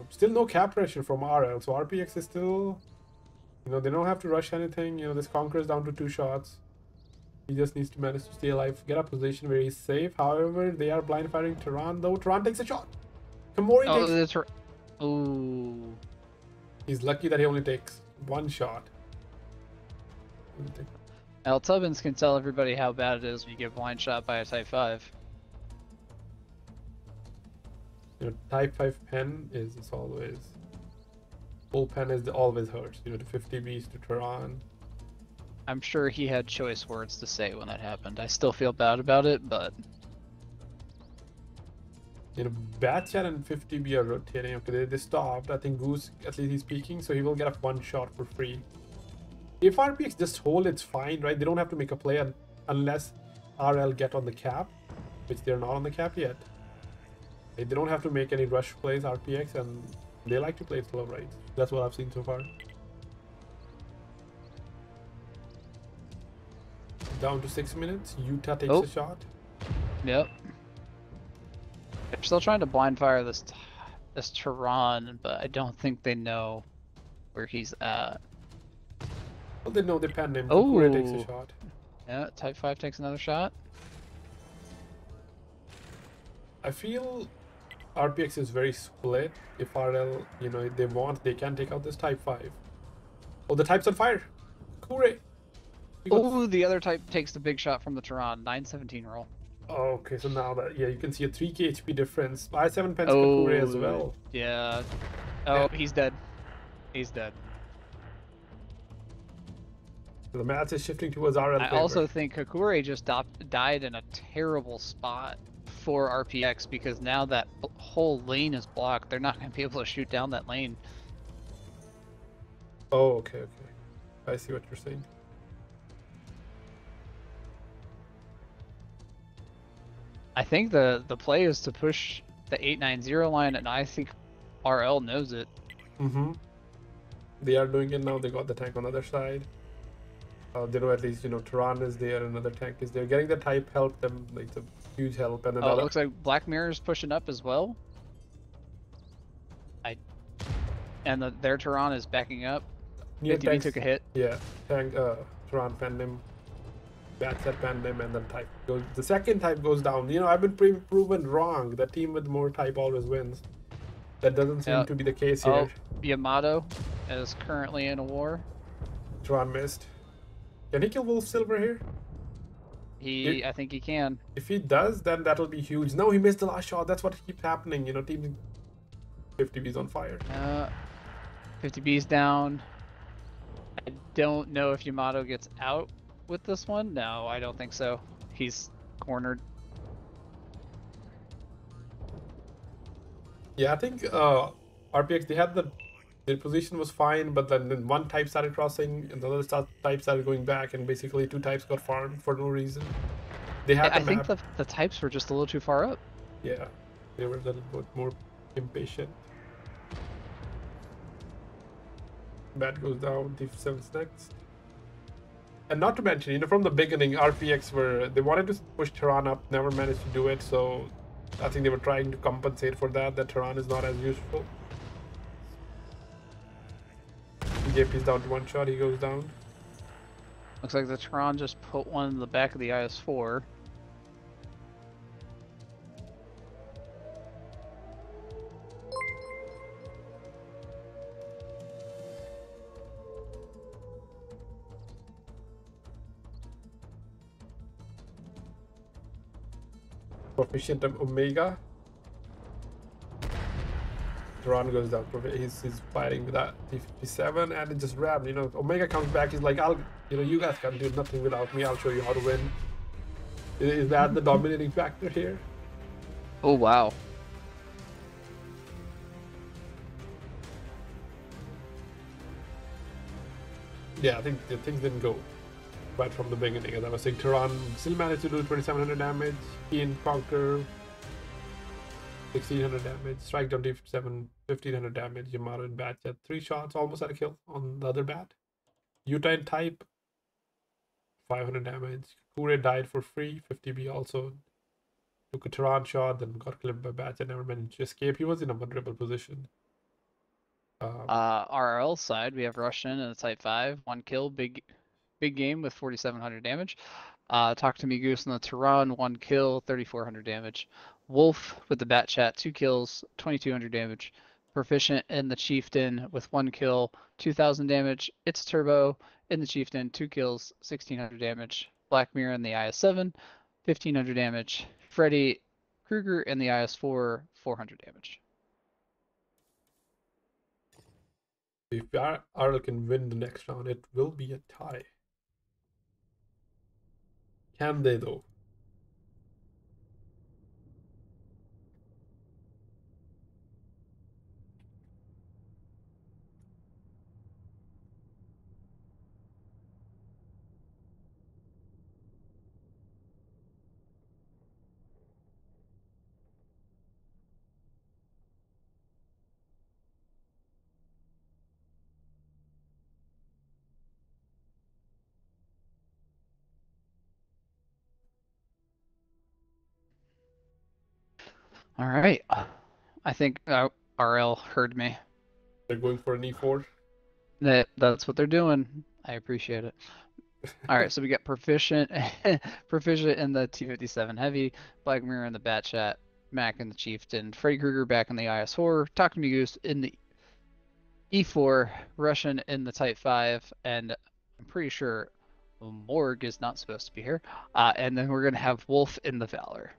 Still no cap pressure from RL, so RPX is still, you know, they don't have to rush anything. You know, this Conqueror is down to 2 shots. He just needs to manage to stay alive, get a position where he's safe. However, they are blind firing Tehran though. Tehran takes a shot. Kamori takes. Ooh. He's lucky that he only takes 1 shot. Al Tubbins can tell everybody how bad it is when you get blind shot by a Type 5. You know, Type 5 pen is always... Full pen is always hurts. You know, the 50Bs to Tehran. I'm sure he had choice words to say when that happened. I still feel bad about it, but... You know, Batchat and 50B are rotating. Okay, they stopped. I think Goose, at least he's peeking, so he will get a 1 shot for free. If RPX just hold, it's fine, right? They don't have to make a play unless RL get on the cap, which they're not on the cap yet. They don't have to make any rush plays, RPX, and they like to play slow, right? That's what I've seen so far. Down to 6 minutes. Utah takes a shot. Yep. They're still trying to blind fire this Tehran, but I don't think they know where he's at. Well, they know they panned him. Oh, Kukure takes a shot. Yeah, Type 5 takes another shot. I feel RPX is very split. If RL, you know, if they want, they can take out this Type 5. Oh, the Type's on fire. Kukure. Oh, the other Type takes the big shot from the Tehran. 917 roll. Oh, okay, so now that, yeah, you can see a 3k HP difference. I7 pens Kukure as well. Yeah. Oh, he's dead. He's dead. The match is shifting towards RL. I also think Kukure just died in a terrible spot for RPX because now that whole lane is blocked. They're not going to be able to shoot down that lane. Oh, okay. I see what you're saying. I think the play is to push the 890 line, and I think RL knows it. They are doing it now. They got the tank on the other side. They know at least, you know, Tehran is there, another tank is there. Getting the Type help them, like, it's a huge help. And then it looks like Black Mirror is pushing up as well. Their Tehran is backing up. 50B took a hit. Yeah, tank, Tehran penned him. Batchat penned him, and then Type goes. The second Type goes down. You know, I've been proven wrong. The team with more Type always wins. That doesn't seem to be the case here. Yamato is currently in a war. Tehran missed. Can he kill Wolf Silver here? I think he can. If he does, then that'll be huge. No, he missed the last shot. That's what keeps happening. You know, team 50B's on fire. 50B's down. I don't know if Yamato gets out with this one. No, I don't think so. He's cornered. Yeah, I think RPX, they had their position was fine, but then one Type started crossing, and the other Type started going back, and basically 2 Types got farmed for no reason. They had I think the Types were just a little too far up. Yeah. They were a little bit more impatient. Bat goes down, D7's next. And not to mention, you know, from the beginning, RPX they wanted to push Tehran up, never managed to do it, so I think they were trying to compensate for that Tehran is not as useful. JP's down to one shot, he goes down. Looks like the Tehran just put one in the back of the IS-4. Proficient Omega. Tehran goes down. He's fighting with that T57 and it just rammed. You know, Omega comes back. He's like, you guys can do nothing without me. I'll show you how to win. Is that the dominating factor here? Oh wow. Yeah, I think things didn't go right from the beginning. As I was saying, Tehran still managed to do 2700 damage. Ian Conquer 1600 damage. Strike down D7 1500 damage. Yamato and Bat had 3 shots, almost had a kill on the other Bat. Utah type 500 damage. Kure died for free. 50B also took a Tehran shot, then got killed by Bat and never managed to escape. He was in a vulnerable position. RL side, we have Russian and a Type 5, 1 kill, big game with 4700 damage. Talk to me Goose on the Tehran, 1 kill, 3400 damage. Wolf with the Bat Chat, 2 kills, 2200 damage. Proficient in the Chieftain with 1 kill, 2000 damage. It's Turbo in the Chieftain, 2 kills, 1600 damage. Black Mirror in the IS-7, 1500 damage. Freddy Krueger in the IS-4, 400 damage. If Arl can win the next round, it will be a tie. Can they though? All right. I think RL heard me. They're going for an E4. That's what they're doing. I appreciate it. All right, so we got proficient in the T57 Heavy, Black Mirror in the Bat Chat, Mac in the Chieftain, Freddy Krueger back in the IS-4, Talk to Me Goose in the E4, Russian in the Type 5, and I'm pretty sure Morg is not supposed to be here. And then we're going to have Wolf in the Valor.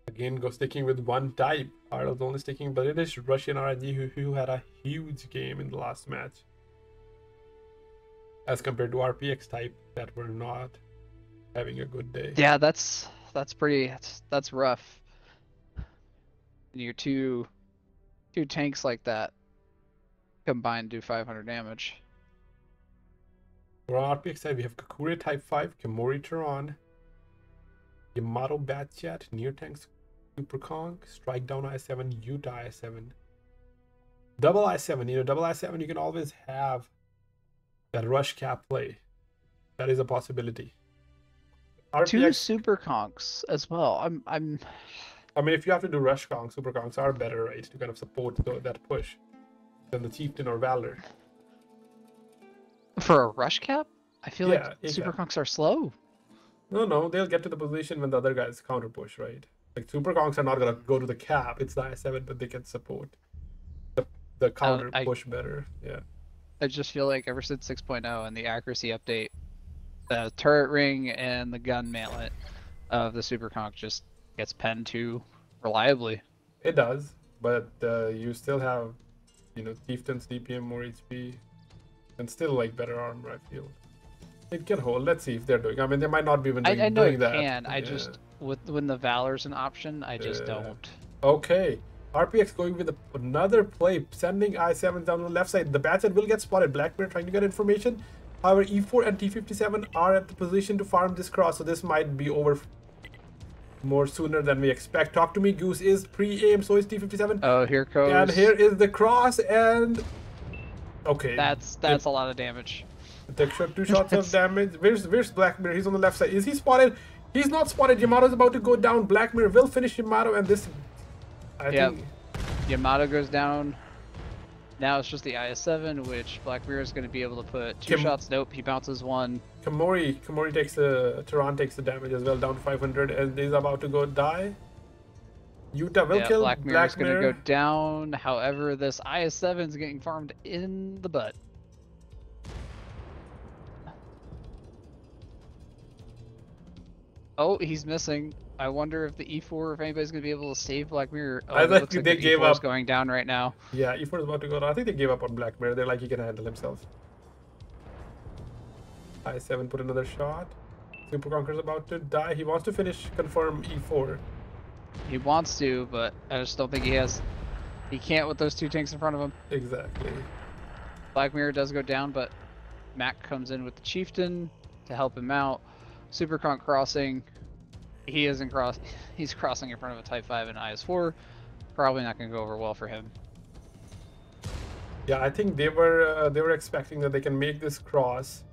Again, go sticking with one type. Arl's only sticking, but it is Russian RNG who had a huge game in the last match. As compared to RPX type that were not having a good day. Yeah, that's rough. And your two tanks like that combined do 500 damage. For RPX side, we have Kakure type 5, Kimori Tehran, Yamato Bat Chat, Near Tanks Super Kong, Strike Down I7, Utah I7. Double I7, you know, double I7 you can always have that rush cap play. That is a possibility. RPX, 2 super conks as well. I mean, if you have to do rush conks, super conks are better, right, to kind of support that push than the Chieftain or Valor. For a rush cap, I feel like super conks are slow. No, they'll get to the position when the other guys counter push, right? Like super conks are not gonna go to the cap. It's the I7, but they can support the counter push better. Yeah. I just feel like ever since 6.0 and the accuracy update, the turret ring and the gun mantlet of the super conk just gets penned too reliably. It does, but you still have, you know, Chieftain's DPM, more HP, and still like better armor. I feel it can hold. Let's see if they're doing. I mean, they might not be even doing, I know doing it that. can. I just when the Valor's an option, I just don't. Okay. RPX going with another play, sending I7 down the left side. The Batset will get spotted. Blackbeard trying to get information. However, E4 and T57 are at the position to farm this cross, so this might be over. more sooner than we expect. Talk to me, Goose is pre-aim, so is T-57. Oh, here goes. And here is the cross, and okay. That's a lot of damage. Take shot, 2 shots of damage. Where's Black Mirror? He's on the left side. Is he spotted? He's not spotted. Yamato's about to go down. Black Mirror will finish Yamato, and this. I think. Yamato goes down. Now it's just the IS-7, which Black Mirror is going to be able to put 2 shots. Nope, he bounces 1. Kamori takes the Tehran takes the damage as well, down to 500, and he's about to go die. Utah will kill Black Mirror is going to Mirror. go down. However, this IS-7 is getting farmed in the butt. Oh, he's missing. I wonder if the E4, if anybody's going to be able to save Black Mirror. Oh, I it think looks like they the gave E4 is up. going down right now. Yeah, E4 is about to go down. I think they gave up on Black Mirror. They're like, he can handle himself. I7 put another shot. Super Conqueror's about to die. He wants to finish, confirm E4. He wants to, but I just don't think he has. He can't with those 2 tanks in front of him. Exactly. Black Mirror does go down, but Mac comes in with the Chieftain to help him out. Super Conk crossing. He isn't cross. He's crossing in front of a Type 5 and IS-4. Probably not going to go over well for him. Yeah, I think they were expecting that they can make this cross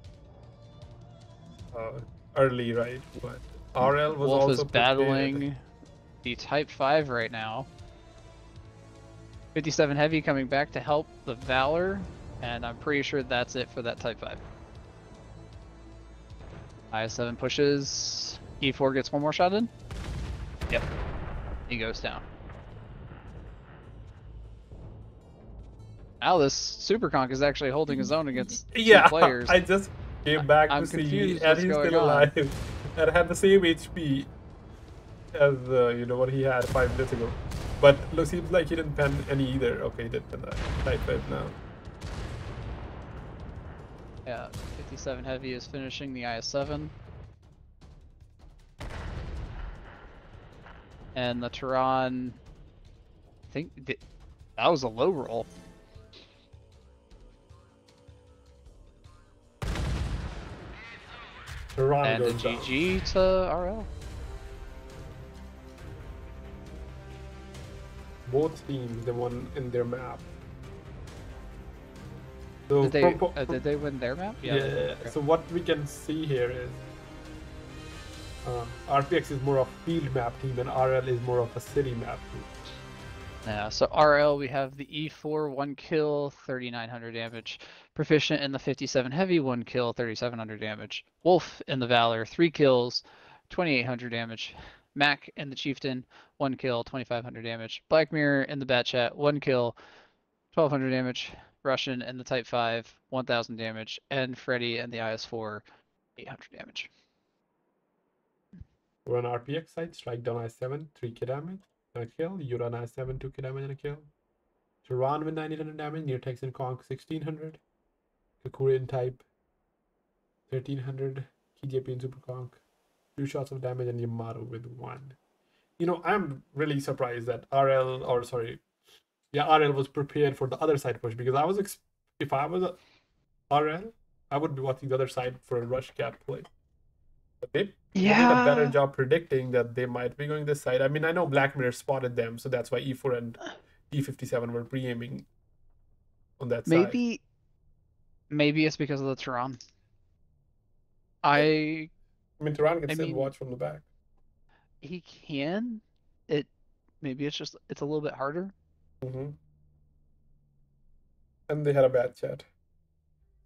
early, right? But RL was WoT also is battling prepared. the Type 5 right now. 57 Heavy coming back to help the Valor, and I'm pretty sure that's it for that Type 5. IS-7 pushes. E4 gets 1 more shot in. Yep. He goes down. Now this Super Conk is actually holding his own against 2 players. I just came back I'm to see, confused and what's he's going still on. alive, and had the same HP as you know what he had 5 minutes ago. But look, seems like he didn't pen any either. Okay, he did pen that. Type 5 now. Yeah, 57 Heavy is finishing the IS-7. And the Tehran, I think that was a low roll. Tehran And a goes down. GG to RL. Both teams, they won in their map. So Did they win their map? yeah. Okay. So what we can see here is RPX is more of a field map team, and RL is more of a city map team. Yeah, so RL, we have the E4, 1 kill, 3,900 damage. Proficient in the 57 Heavy, 1 kill, 3,700 damage. Wolf in the Valor, 3 kills, 2,800 damage. Mac in the Chieftain, 1 kill, 2,500 damage. Black Mirror in the Bat Chat, 1 kill, 1,200 damage. Russian in the Type 5, 1,000 damage. And Freddy in the IS-4, 800 damage. We're on RPX side, strike down I7, 3k damage, and a kill. You run I7, 2k damage, and a kill. Tehran with 9,800 damage, near Tex and Conk 1,600. Kakurian type 1,300. KJP and Super Conk 2 shots of damage, and Yamato with 1. You know, I'm really surprised that RL was prepared for the other side push, because I was if I was a RL, I would be watching the other side for a rush cap play. But they did a better job predicting that they might be going this side. I mean, I know Black Mirror spotted them, so that's why E4 and T-57 were pre-aiming on that side. Maybe it's because of the Tehran. I mean, Tehran can still watch from the back. He can. Maybe it's a little bit harder. Mm-hmm. And they had a bad chat,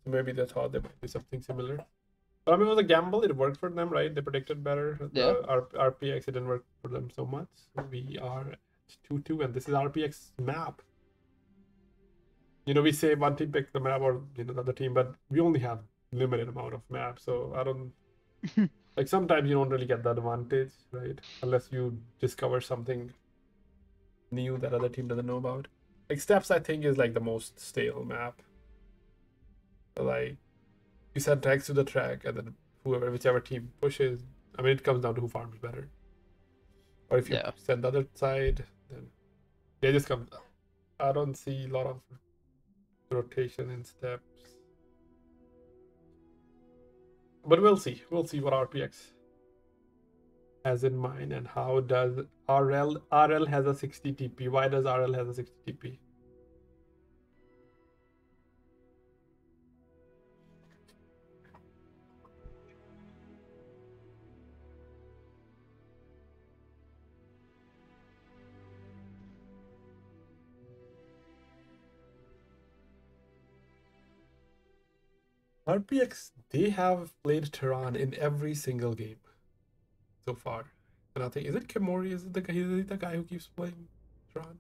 so maybe they thought they might do something similar. But I mean, it was a gamble. It worked for them, right? They predicted better. Yeah. RPX, it didn't work for them so much. We are at 2-2, and this is RPX map. You know, we say one team pick the map, or the other team, but we only have limited amount of maps, so I don't like, sometimes you don't really get the advantage, right? Unless you discover something new that other team doesn't know about. Like Steps, I think, is like the most stale map. Like, you send tracks to the track, and then whichever team pushes. I mean, it comes down to who farms better. Or if you send the other side, then they just come. I don't see a lot of rotation in Steps. But we'll see. We'll see what RPX as in mine, and how does RL has a 60 TP? Why does RL has a 60 TP? RPX, they have played Tehran in every single game so far. And I think, is it Kimori? Is it the guy who keeps playing Tehran?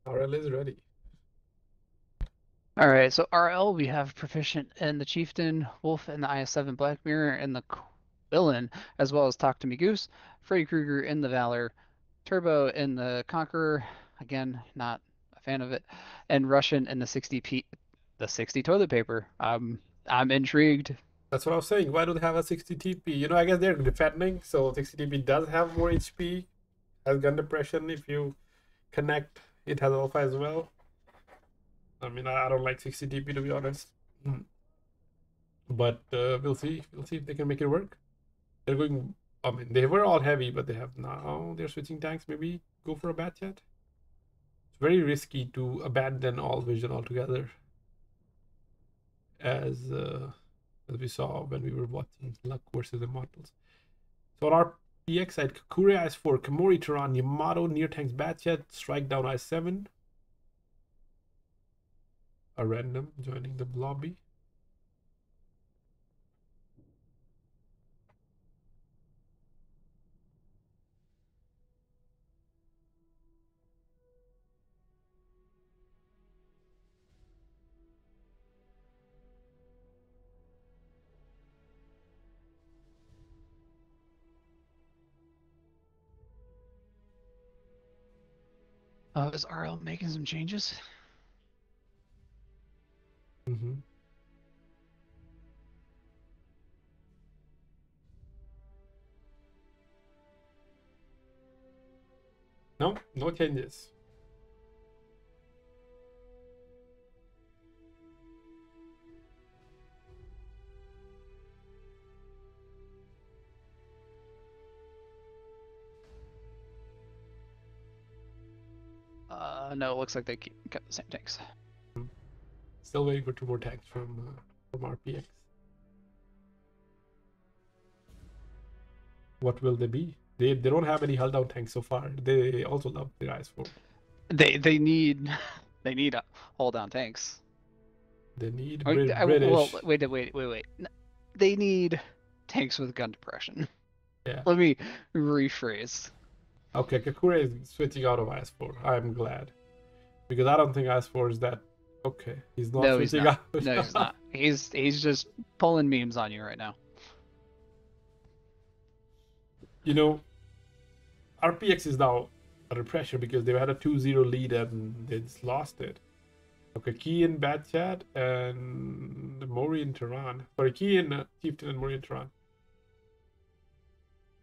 RL is ready. All right, so RL, we have proficient in the Chieftain, Wolf in the IS-7 Black Mirror, and the Villain, as well as Talk to Me Goose, Freddy Krueger in the Valor, Turbo in the Conqueror, again, not a fan of it, and Russian in the 60 toilet paper. I'm intrigued. That's what I was saying. Why do they have a 60 TP? You know, I guess they're defending, so 60 TP does have more HP, has gun depression. If you connect, it has alpha as well. I mean, I don't like 60 TP to be honest. But we'll see. We'll see if they can make it work. They're going. I mean, they were all heavy, but they have now. They're switching tanks. Maybe go for a bat yet. It's very risky to abandon all vision altogether, as we saw when we were watching Luck versus Immortals. So on our PX side, Kakure IS-4, Kamori Tehran, Yamato, Near Tanks Batchet, Strike Down IS-7. A random joining the lobby. Is RL making some changes? Mm-hmm. No, no changes. No, it looks like they kept the same tanks. Still waiting for 2 more tanks from RPX. What will they be? They don't have any hull down tanks so far. They also love the IS-4. They need hold down tanks. They need Well, British. wait. They need tanks with gun depression. Yeah. Let me rephrase. Okay, Kakure is switching out of IS-4. I'm glad. Because I don't think IS-4 is that... Okay, he's not switching out. No, he's not. He's just pulling memes on you right now. You know, RPX is now under pressure because they had a 2-0 lead and they just lost it. Okay, Key in Bad Chat and Mori in Tehran. Sorry, Key in Chieftain and Mori in Tehran.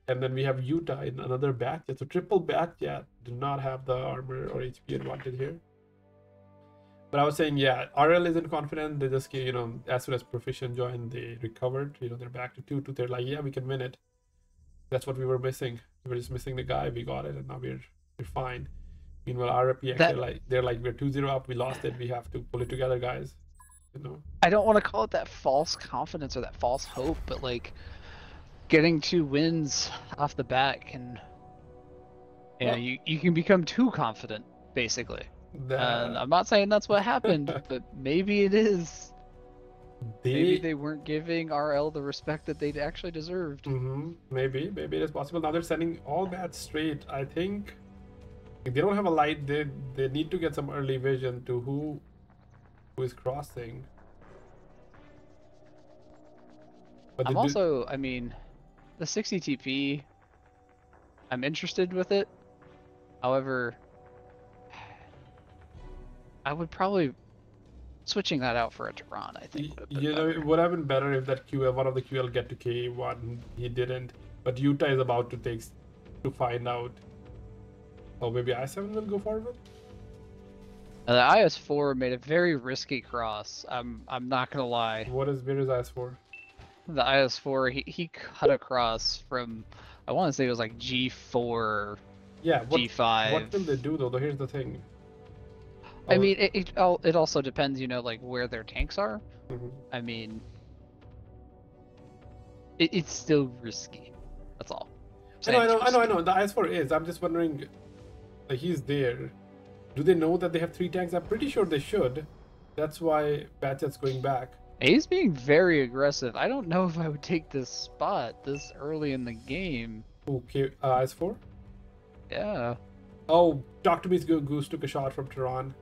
And then we have Utah in another Bad Chat. So triple Bad Chat do not have the armor or HP advantage here. But I was saying, yeah, RL isn't confident. They just, you know, as soon as Proficient joined, they recovered. You know, they're back to 2-2. They're like, yeah, we can win it. That's what we were missing. We were just missing the guy. We got it, and now we're fine. Meanwhile, RPX, they're like we're 2-0 up. We lost it. We have to pull it together, guys. You know. I don't want to call it that false confidence or that false hope, but like getting 2 wins off the bat can, you can become too confident, basically. And I'm not saying that's what happened, but maybe it is. Maybe They they weren't giving RL the respect that they'd actually deserved. maybe it is possible. Now they're sending all bats straight. I think if they don't have a light, they need to get some early vision to who is crossing. But they I'm do. also, I mean, the 60 TP, I'm interested with it. However, I would probably switching that out for a Tehran, I think would have been You know, better. it would have been better if that QL, one of the QL, get to K1. He didn't. But Utah is about to find out. Oh, maybe I7 will go forward. The IS-4 made a very risky cross. I'm not gonna lie. Where is IS4? The IS-4 he cut across from, I want to say it was like G4, Yeah. G5. What will they do though? Here's the thing. I mean, it also depends, you know, like where their tanks are. Mhm. I mean, it's still risky. That's all. I know. The IS4 is. I'm just wondering, like, he's there. Do they know that they have 3 tanks? I'm pretty sure they should. That's why Batchet's going back. He's being very aggressive. I don't know if I would take this spot this early in the game. Okay, IS4? Yeah. Oh, Talk to Me's Goose took a shot from Tehran.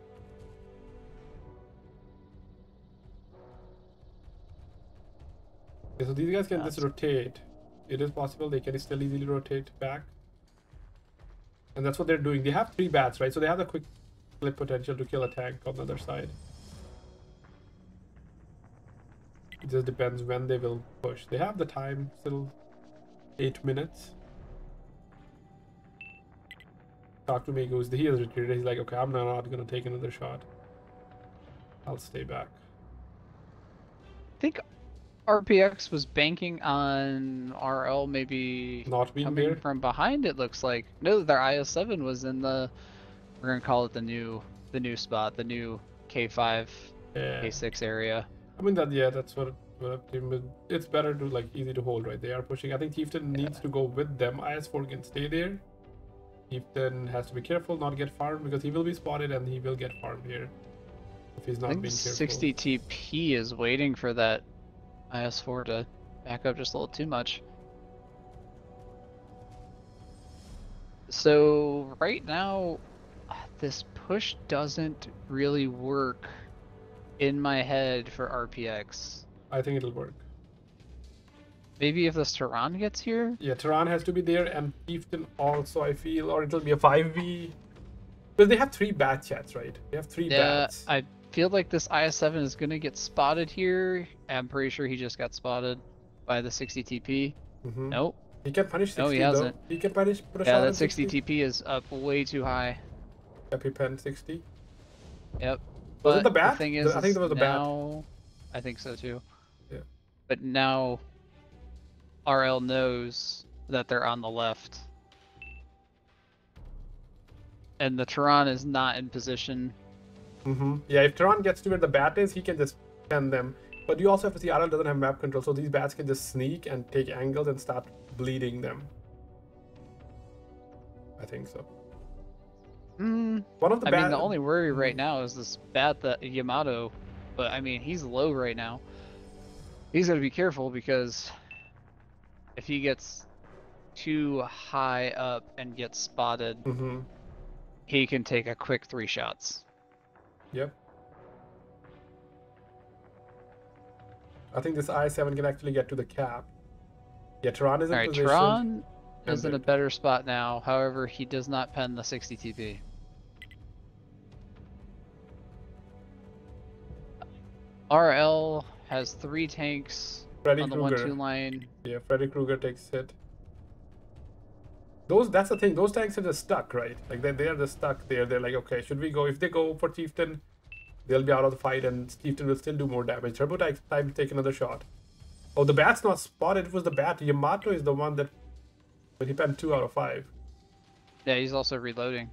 Okay, so these guys can just rotate. It is possible they can still easily rotate back. And that's what they're doing. They have 3 bats, right? So they have the quick flip potential to kill a tank on the other side. It just depends when they will push. They have the time, still 8 minutes. Talk to me goes, he has retreated. He's like, okay, I'm not gonna take another shot. I'll stay back. I think RPX was banking on RL maybe Not being coming there from behind, it looks like. No, their IS-7 was in the, we're gonna call it the new spot, the new K5, yeah. K6 area. I mean that's what it's better to, like, easy to hold, right? They are pushing. I think Chieftain needs to go with them. IS4 can stay there. Chieftain has to be careful not get farmed because he will be spotted and he will get farmed here if he's not being careful. 60 TP is waiting for that IS-4 to back up just a little too much. So right now, this push doesn't really work in my head for RPX. I think it'll work. Maybe if this Tehran gets here? Yeah, Tehran has to be there and Chieftain also, I feel, or it'll be a 5v. Because they have 3 bat chats, right? They have 3 bats. I feel like this IS-7 is going to get spotted here. I'm pretty sure he just got spotted by the 60 TP. Nope. He can punish 60, no, he hasn't. Though. He can put a shot Yeah, that on 60 TP is up way too high. Happy pen 60. Yep. Was it the bat? The thing is, I think that was the now, bat. I think so too. Yeah. But now RL knows that they're on the left. And the Tehran is not in position. Yeah, if Tehran gets to where the bat is, he can just pen them. But you also have to see RL doesn't have map control, so these bats can just sneak and take angles and start bleeding them. I think so. One of the I mean, the only worry right now is this bat that Yamato, but I mean, he's low right now. He's got to be careful because if he gets too high up and gets spotted, he can take a quick 3 shots. Yep. I think this I7 can actually get to the cap. Yeah, Tehran is in position. Tehran is in a better spot now. However, he does not pen the 60 TP. RL has 3 tanks Freddy on the Krueger. 1-2 line. Yeah, Freddy Krueger takes hit. That's the thing. Those tanks are just stuck, right? Like they are just stuck there. They're like, okay, should we go? If they go for Chieftain, they'll be out of the fight, and Chieftain will still do more damage. Turbo time to take another shot. Oh, the bat's not spotted. It was the bat. Yamato is the one that, but he penned 2 out of 5. Yeah, he's also reloading.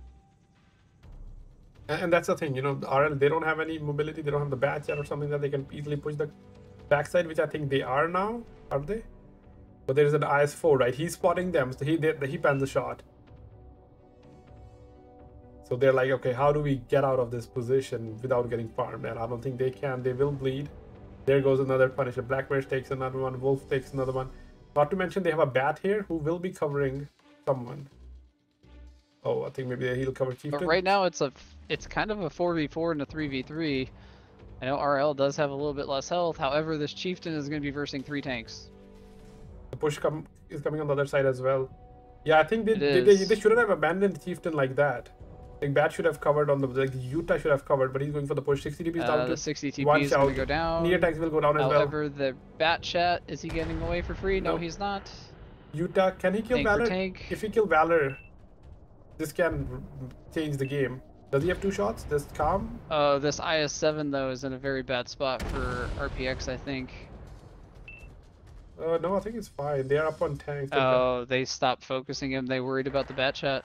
And that's the thing, you know, RL, they don't have any mobility. They don't have the bat yet or something that they can easily push the backside, which I think they are now. Are they? But there's an IS4, right? He's spotting them, so he pans the shot. So they're like, okay, how do we get out of this position without getting farmed? And I don't think they can. They will bleed. There goes another Punisher. Blackbear takes another one. Wolf takes another one. Not to mention they have a bat here who will be covering someone. Oh, I think maybe he'll cover But Chieftain. right now it's kind of a 4v4 and a 3v3. I know RL does have a little bit less health. However, this Chieftain is going to be versing 3 tanks. The push is coming on the other side as well. Yeah, I think they shouldn't have abandoned Chieftain like that. Like Bat should have covered on the Utah should have covered, but he's going for the push. 60 TP is down to The 60 TP one is shout. going to go down. Near tanks will go down as well. However, the Bat Chat, is he getting away for free? No, Nope. he's not. Utah, can he kill Tank Valor? for tank. If he kill Valor, this can change the game. Does he have 2 shots? This calm? This IS-7 though is in a very bad spot for RPX, I think. No, I think it's fine. They are up on tanks. Oh, they stopped focusing him. They worried about the Bat Chat.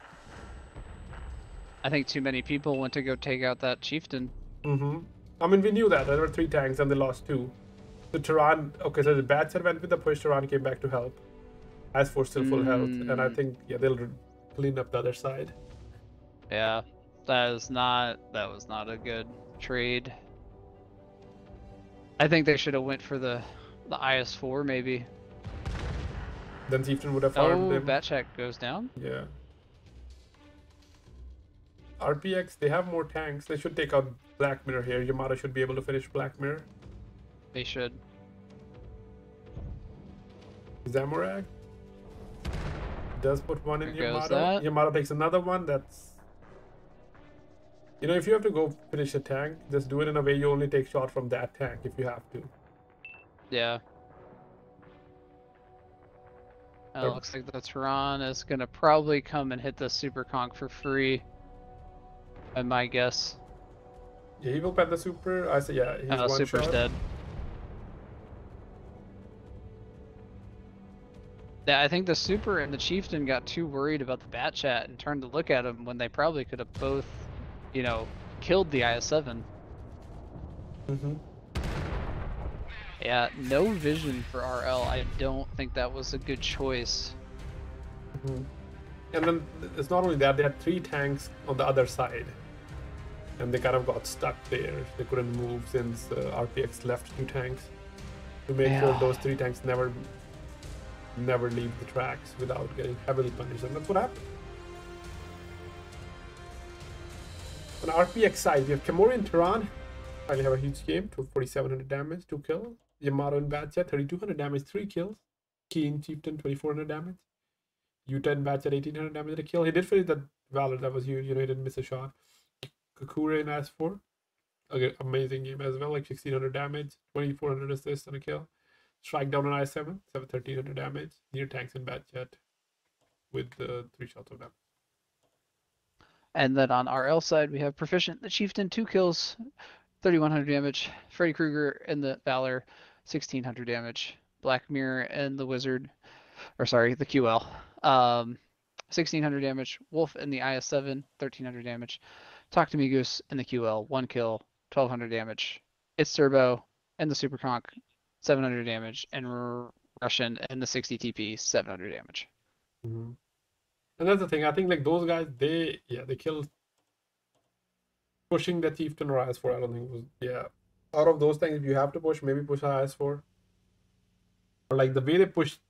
I think too many people went to go take out that Chieftain. Mm-hmm. I mean, we knew that. There were 3 tanks and they lost 2. So Tehran, okay, so the Bat Chat went with the push. Tehran came back to help. IS-4 still full health. And I think, yeah, they'll clean up the other side. Yeah, that was not a good trade. I think they should have went for the IS-4 maybe. Then Chieftain would have farmed him. Bat Chat goes down. Yeah. RPX, they have more tanks. They should take out Black Mirror here. Yamada should be able to finish Black Mirror. They should. Zamorag does put one in There goes Yamada. that. Yamada takes another one. That's... You know, if you have to go finish a tank, just do it in a way you only take shot from that tank if you have to. Yeah. Looks like the Tehran is going to probably come and hit the Super Conk for free. By my guess. Yeah, he will pet the super. I say, yeah, he's one Super's shot. dead. Yeah, I think the Super and the Chieftain got too worried about the Bat Chat and turned to look at him when they probably could have both, you know, killed the IS-7. Mm-hmm. Yeah, no vision for RL. I don't think that was a good choice. Mm-hmm. And then it's not only that, they had 3 tanks on the other side. And they kind of got stuck there. They couldn't move since RPX left 2 tanks. To make sure those 3 tanks never leave the tracks without getting heavily punished. And that's what happened. On RPX side, we have Kamori and Tehran. Finally have a huge game. 4,700 damage, 2 kills. Yamato and Batchat, 3,200 damage, 3 kills. Keen Chieftain, 2,400 damage. Utah and Batchat, 1,800 damage and a kill. He did finish that Valor, that was huge. You know, he didn't miss a shot. Kakure and IS-4. Okay, amazing game as well, like 1,600 damage, 2,400 assists and a kill. Strike down on IS-7, 1,300 damage. Near tanks and Batchat with 3 shots of them. And then on RL side, we have Proficient, the Chieftain, 2 kills, 3,100 damage. Freddy Krueger and the Valor, 1,600 damage. Black Mirror and the Wizard, or sorry, the QL, 1,600 damage. Wolf and the IS-7, 1,300 damage. Talk to Me Goose and the QL, 1 kill, 1,200 damage. It's Turbo and the Super Conk, 700 damage. And Russian and the 60 TP, 700 damage. Mm-hmm. And that's the thing. I think like those guys, they killed. Pushing the Chieftain or IS-4, I don't think was Out of those things, if you have to push, maybe push IS-4. Or like the way they pushed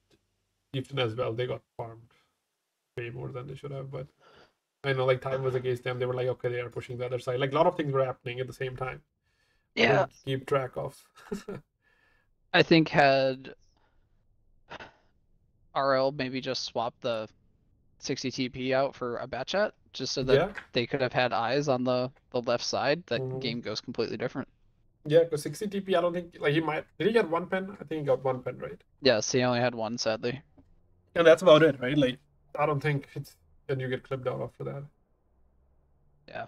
Chieftain as well, they got farmed way more than they should have. But I know like time was against them. They were like, okay, they are pushing the other side. Like a lot of things were happening at the same time. Yeah. Keep track of. I think had RL maybe just swapped the 60 TP out for a Bat Chat, just so that they could have had eyes on the left side, that game goes completely different. Yeah, because 60 TP, I don't think, like he might, did he get 1 pen? I think he got 1 pen, right? Yes, he only had 1, sadly. And that's about it, right? Like, I don't think it's, then you get clipped out after that. Yeah.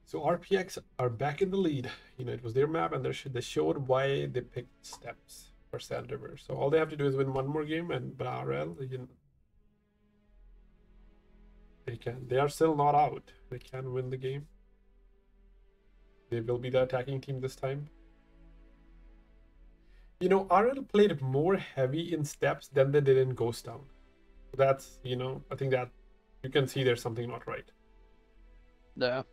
So RPX are back in the lead. You know, it was their map, and they showed why they picked steps for Sand River. So all they have to do is win 1 more game, and RL, they can. They are still not out. They can win the game. They will be the attacking team this time. You know, RL played more heavy in steps than they did in Ghost Town. That's, you know, I think that you can see there's something not right. Yeah.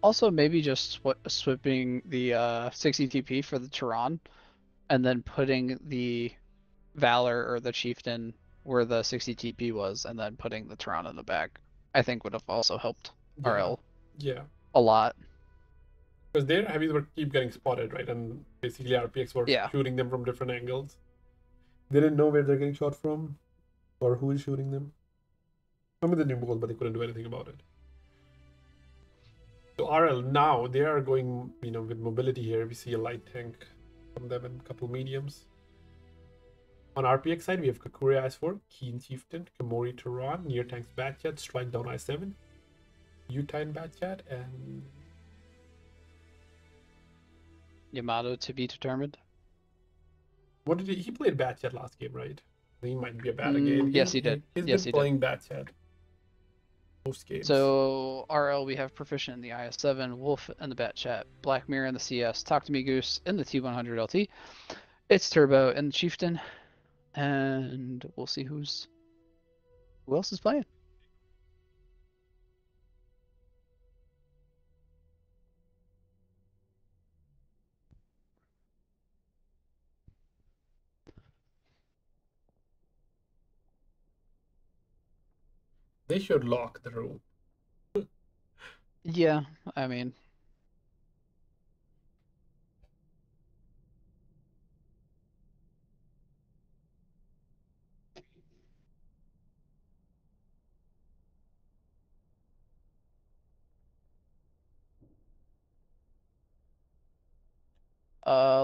Also, maybe just swapping the 60 TP for the Tehran, and then putting the Valor or the Chieftain where the 60 TP was, and then putting the Tehran in the back, I think would have also helped Yeah, RL yeah. a lot. Because their heavies were keep getting spotted, right? And basically RPX were Yeah. shooting them from different angles. They didn't know where they're getting shot from or who is shooting them. Some of the new goal, but they couldn't do anything about it. So RL now they are going, you know, with mobility here. We see a light tank from them and a couple mediums. On RPX side, we have Kakuri IS-4, Keen Chieftain, Kamori Tehran, Near Tanks Batchat, Strike Down I-7, Utine Batchat, and Yamato to be determined. what did he played Batchat last game, right? He might be a bat again. Yes, he did. He's Yes, been he playing Batchat most games. So RL, we have Proficient in the IS-7, Wolf in the Bat Chat, Black Mirror in the CS, Talk to Me Goose in the T100 LT. It's Turbo in the Chieftain, and we'll see who else is playing. They should lock the room. Yeah, I mean,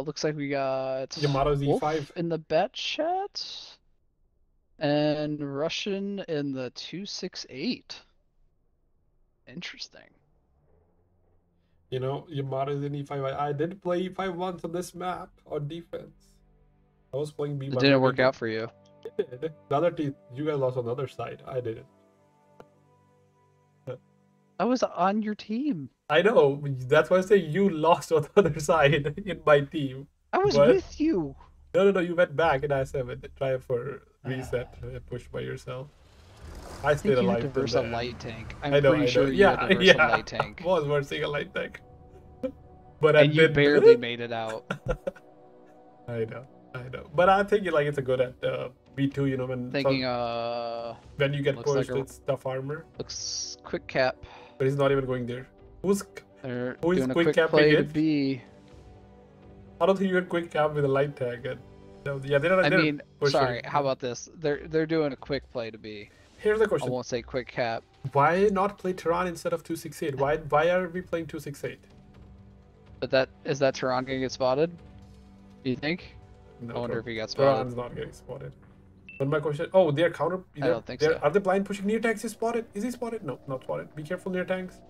looks like we got Yamato's Wolf E5. in the Bat Chat and Russian in the 268. Interesting. You know, Yamato's in E5. I did play E5 once on this map on defense. I was playing B1. It didn't work out for you. It did. The other team, you guys lost on the other side. I didn't. I was on your team. I know. That's why I say you lost on the other side in my team. I was But with you. no. You went back in I7. Try for reset and push by yourself. I stayed think you alive. had to verse a light tank. I'm I know. pretty sure you had to verse a light tank. I was versing a light tank. But And you barely made it out. I know. But I think like it's a good at B2, you know, when you get pushed, like it's tough armor. Looks quick cap. But he's not even going there. Who is doing quick capping play it? to B? I don't think you can quick cap with a light tag. And, no, yeah, they're not. I mean, sorry. How about this? They're doing a quick play to B. Here's the question. I won't say quick cap. Why not play Tehran instead of 268? Why are we playing 268? But is that Tehran gonna get spotted? Do you think? No, I wonder if he got spotted. Tehran's not getting spotted. But my question, they're counter. I don't think so. Are they blind pushing near tanks? Is spotted? Is he spotted? No, not spotted. Be careful near tanks.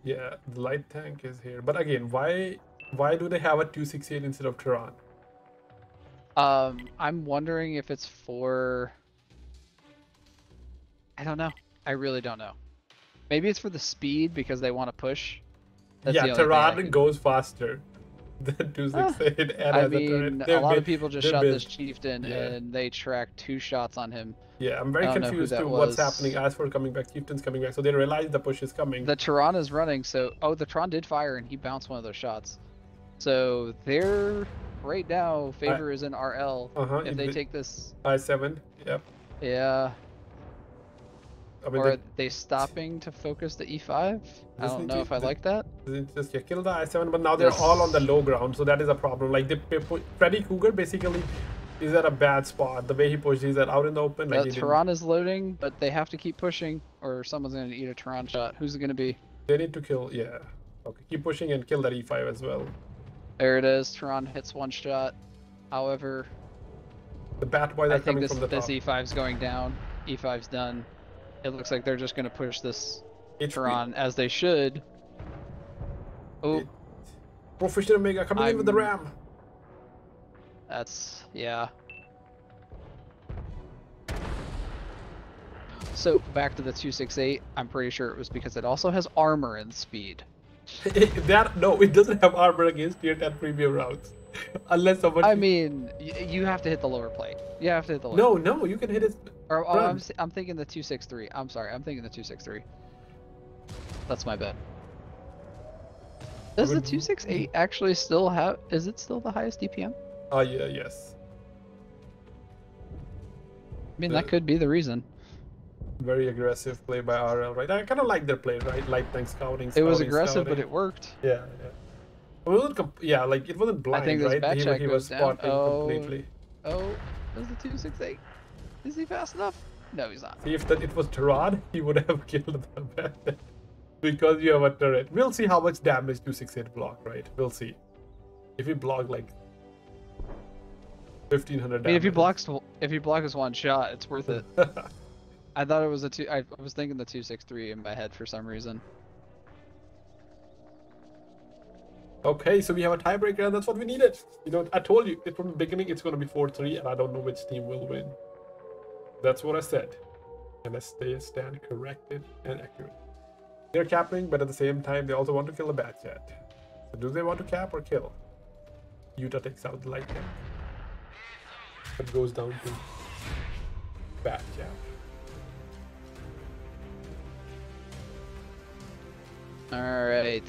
Yeah, the light tank is here. But again, why do they have a 268 instead of Tehran? I'm wondering if it's for. I don't know. I really don't know. Maybe it's for the speed because they want to push. That's Tehran goes faster than 268. And I mean, a lot of people just shot this Chieftain and they tracked 2 shots on him. Yeah, I'm very confused to what's happening. As for coming back, Chieftain's coming back, so they realize the push is coming. The Tehran is running, so the Tehran did fire and he bounced one of those shots. So they're right now. Favor is in RL. If they take this I7, yep. Yeah. I mean, or are they stopping to focus the E5? I don't know if I like that. Just kill the I7, but now they're all on the low ground, so that is a problem. Like Freddy Cougar basically is at a bad spot. The way he pushed, he's out in the open. Like Tehran is loading, but they have to keep pushing, or someone's gonna eat a Tehran shot. Who's it gonna be? They need to kill. Yeah. Okay, keep pushing and kill that E5 as well. There it is. Tehran hits 1 shot. However, the bat boy that's coming from the top. This E5's going down. E5's done. It looks like they're just going to push this Tehran as they should. Oh. Proficient Omega coming in with the ram. That's, yeah. So back to the 268, I'm pretty sure it was because it also has armor and speed. No, it doesn't have armor against tier 10 premium rounds. Unless someone. I mean, you have to hit the lower plate. You have to hit the lower No, plate. no, you can hit his Or oh, front. I'm thinking the 263. I'm sorry, I'm thinking the 263. That's my bad. I Does the mean, 268 actually still have? Is it still the highest DPM? yeah, yes. I mean, that The could be the reason. very aggressive play by RL, right? I kind of like their play, right? Light tank scouting, It was scouting, aggressive, but scouting. it worked. Yeah, yeah. It wasn't yeah, like it wasn't I think blind, this right? bat chat He was goes down. spotting Oh, completely. oh, does the 268? Is he fast enough? No, he's not. See, if that it was Tarad, he would have killed them because you have a turret. We'll see how much damage 268 block, right? We'll see. If he block like 1500 I mean, damage. if he blocks one shot, it's worth it. I thought it was a two. I was thinking the 263 in my head for some reason. Okay, so we have a tiebreaker, and that's what we needed. You know, I told you from the beginning it's going to be 4-3, and I don't know which team will win. That's what I said. And I stand corrected and accurate. They're capping, but at the same time, they also want to kill the bad chat. So do they want to cap or kill? Utah takes out the light tank. It goes down to bad chat. All right.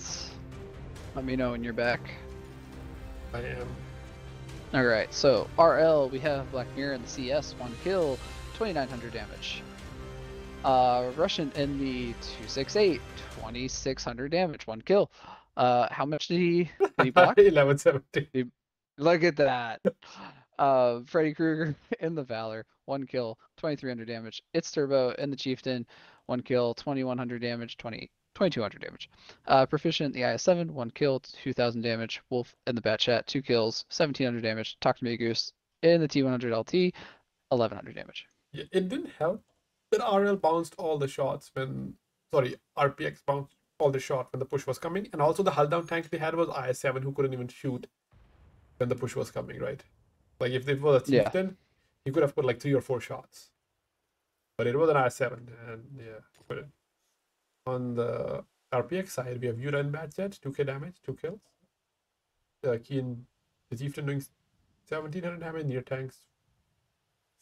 Let me know when you're back. I am. All right. So RL, we have Black Mirror in the CS, 1 kill, 2,900 damage. Russian in the 268, 2,600 damage, 1 kill. How much did he block? 1170. Look at that. Freddy Krueger in the Valor, 1 kill, 2,300 damage. It's Turbo in the Chieftain, 1 kill, 2,100 damage, 2,200 damage. Proficient in the IS-7, 1 kill, 2,000 damage. Wolf in the Bat Chat, 2 kills, 1,700 damage. Talk to me, Goose in the T100 LT, 1,100 damage. Yeah, it didn't help that RL bounced all the shots when. Sorry, RPX bounced all the shot when the push was coming, and also the hull down tank they had was IS-7 who couldn't even shoot when the push was coming, right? Like if it was a Yeah. Chieftain, he could have put like 3 or 4 shots. But it was an IS-7, and yeah, couldn't. On the RPX side, we have Yura and Bad Jet, 2k damage, 2 kills. Keen, the Chieftain doing 1700 damage, near tanks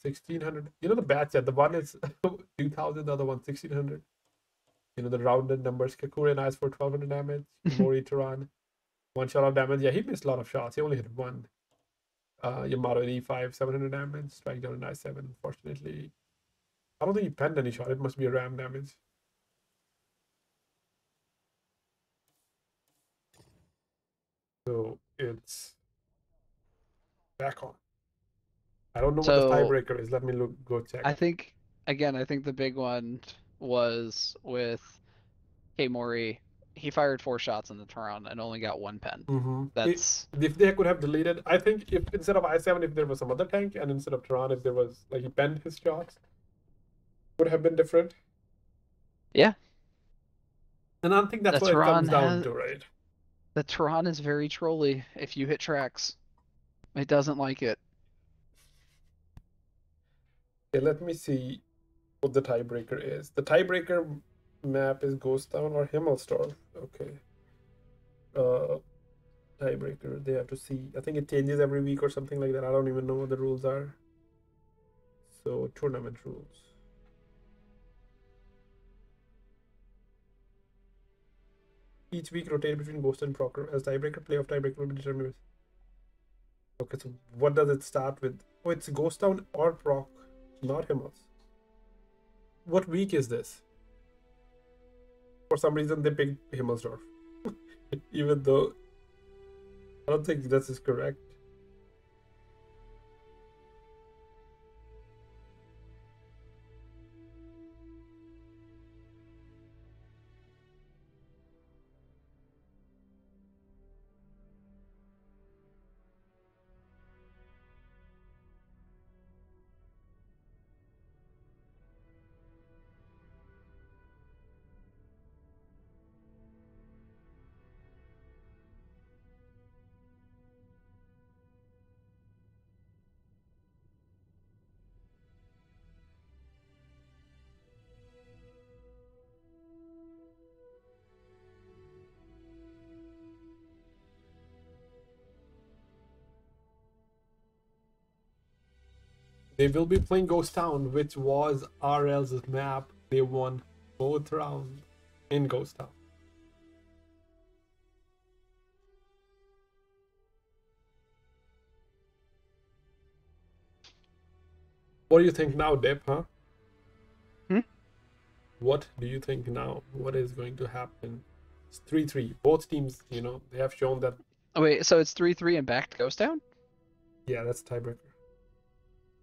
1600. You know the Bad Jet, the one is 2000, the other one 1600. You know the rounded numbers. Kakure and Ice for 1200 damage. Mori Turan, 1 shot of damage. Yeah, he missed a lot of shots. He only hit 1. Yamato in E5, 700 damage. Strike down in I7, unfortunately. I don't think he penned any shot. It must be a ram damage. So it's back on. I don't know what the So tiebreaker is. Let me go check. I think, again, I think the big one was with K Mori. He fired 4 shots in the Turan and only got 1 pen. That's If they could have deleted, I think if instead of I7, if there was some other tank, and instead of Turan, if there was like he penned his shots, would have been different. yeah. And I think that's The what it comes Turan down has to, right? the Turan is very trolly if you hit tracks. It doesn't like it. Okay, let me see what the tiebreaker is. The tiebreaker map is Ghost Town or Himmelstorm. Okay. Tiebreaker. They have to see. I think it changes every week or something like that. I don't even know what the rules are. So tournament rules. Each week rotate between Ghost and Proctor. As tiebreaker, playoff tiebreaker will be determined. Okay, so what does it start with? Oh, it's Ghost Town or Proc, not Himmels. What week is this? For some reason, they picked Himmelsdorf. Even though I don't think this is correct. They will be playing Ghost Town, which was RL's map. They won both rounds in Ghost Town. What do you think now, Dip, huh? Hmm? What do you think now? What is going to happen? It's 3-3. Both teams, they have shown that. Oh, wait, so it's 3-3 and back to Ghost Town? Yeah, that's tiebreaker.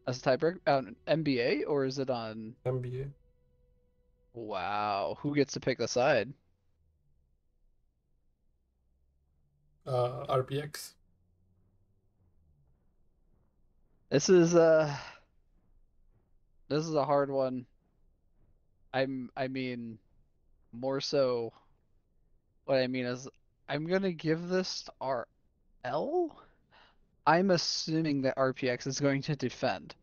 As a tiebreaker on MBA, or is it on? MBA. Wow, who gets to pick the side? RPX. This is a hard one. I mean, more so. What I mean is, I'm gonna give this to RL. I'm assuming that RPX is going to defend,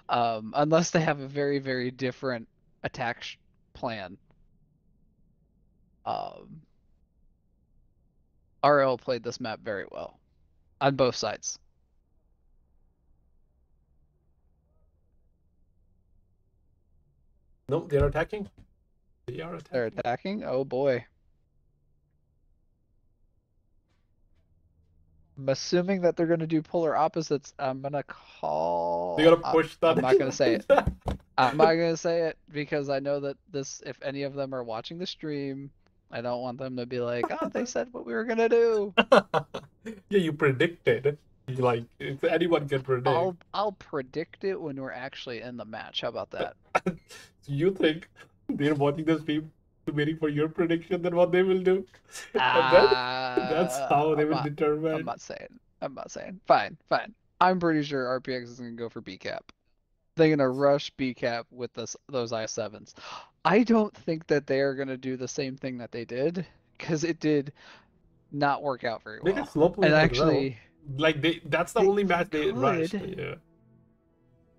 unless they have a very, very different attack plan. Um, RL played this map very well on both sides. No, they're attacking. They are They're attacking. attacking. Oh boy. I'm assuming that they're going to do polar opposites. I'm going to They gotta call. push that. I'm not going to say it. I'm not going to say it because I know that if any of them are watching the stream, I don't want them to be like, oh, they said what we were going to do. Yeah, you predicted. Like, if anyone can predict. I'll predict it when we're actually in the match. How about that? So you think they're watching the stream to waiting for your prediction than what they will do? And then that's how they I'm will not. I'm determine. not saying. I'm not saying. Fine, fine. I'm pretty sure RPX is gonna go for B cap. They're gonna rush B cap with those I7s. I don't think that they are gonna do the same thing that they did because it did not work out very They can well. slow play And it as well. actually, Like that's the only they match they rushed. could. Yeah.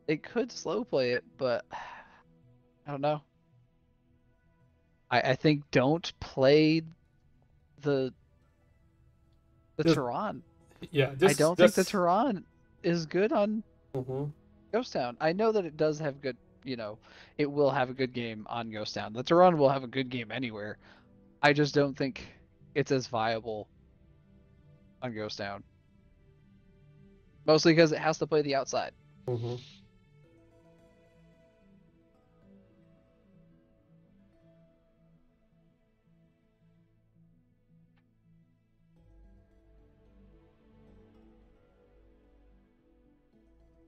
They could slow play it, but I don't know. I think don't play the Just Tehran. yeah, I just don't think the just Tehran is good on mhm. Ghost Town. I know that it does have good, it will have a good game on Ghost Town. The Tehran will have a good game anywhere. I just don't think it's as viable on Ghost Town. Mostly because it has to play the outside. Mhm.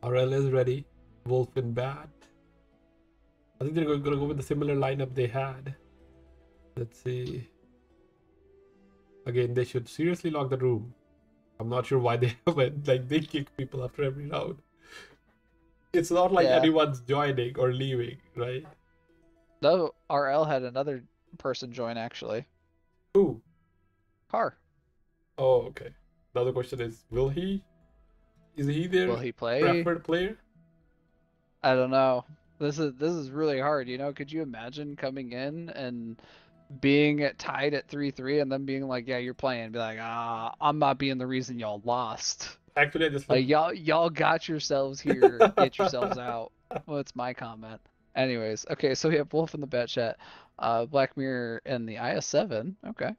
RL is ready. Wolf in bat. I think they're gonna go with the similar lineup they had. Let's see. Again, they should seriously lock the room. I'm not sure why they went like they kick people after every round. It's not like Yeah. anyone's joining or leaving, right? No, RL had another person join actually. Who? Car. Oh, okay. The other question is, will he? Is he their Will he play? preferred player? I don't know. This is really hard, Could you imagine coming in and being tied at 3-3 and then being like, yeah, you're playing, be like, I'm not being the reason y'all lost. Actually, I just Like looked. y'all got yourselves here, get yourselves out. Well, it's my comment. Anyways, okay, so we have Wolf in the bet chat, Black Mirror in the IS7. Okay,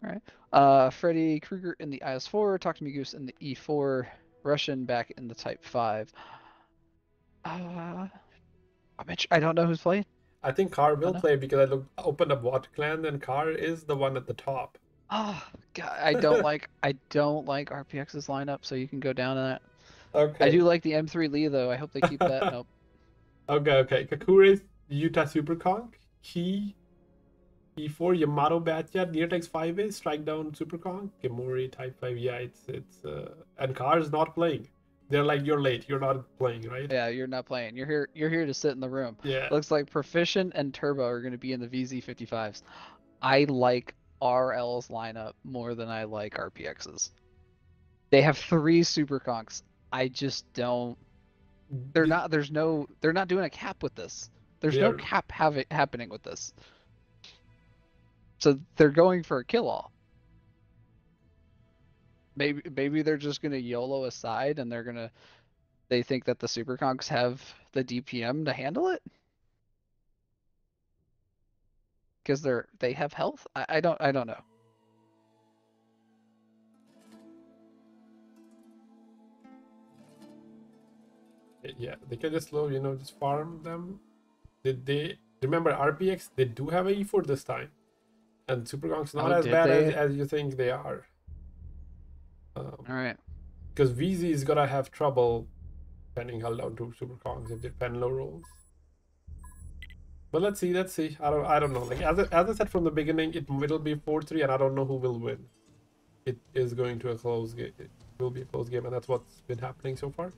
all right. Freddy Krueger in the IS4. Talk to me Goose in the E4. Russian back in the Type 5. I don't know who's playing. I think Car I will know. play because opened up WoT clan and Car is the one at the top. Oh God, I don't like RPX's lineup, so you can go down in that. I Okay. do like the M3 Lee though. I hope they keep that. Nope. Okay. Kakure's Utah Super Conk. Key E4 Yamato Batchat Neartex 5A Strike Down Super Conk. Kimori Type 5. Yeah, it's and Car is not playing. They're like, you're late. You're not playing, right? Yeah, you're not playing. You're here to sit in the room. Yeah. Looks like Proficient and Turbo are going to be in the VZ55s. I like RL's lineup more than I like RPX's. They have 3 super conks. I just don't. They're not. There's no. They're not doing a cap with this. There's no They're cap happening with this. So they're going for a kill all. Maybe they're just gonna YOLO aside and they're gonna They think that the super conks have the DPM to handle it because they have health. I don't know. Yeah, they can just slow, just farm them. Did they remember RPX? They do have a E4 this time, and Super Kong's not Oh, as did bad they? as you think they are. All right. Because VZ is gonna have trouble pending held down to Super Kongs if they pen low rolls. But let's see, let's see. I don't know. Like as I said from the beginning, it'll be 4-3, and I don't know who will win. It is going to a close game. It will be a close game, and that's what's been happening so far.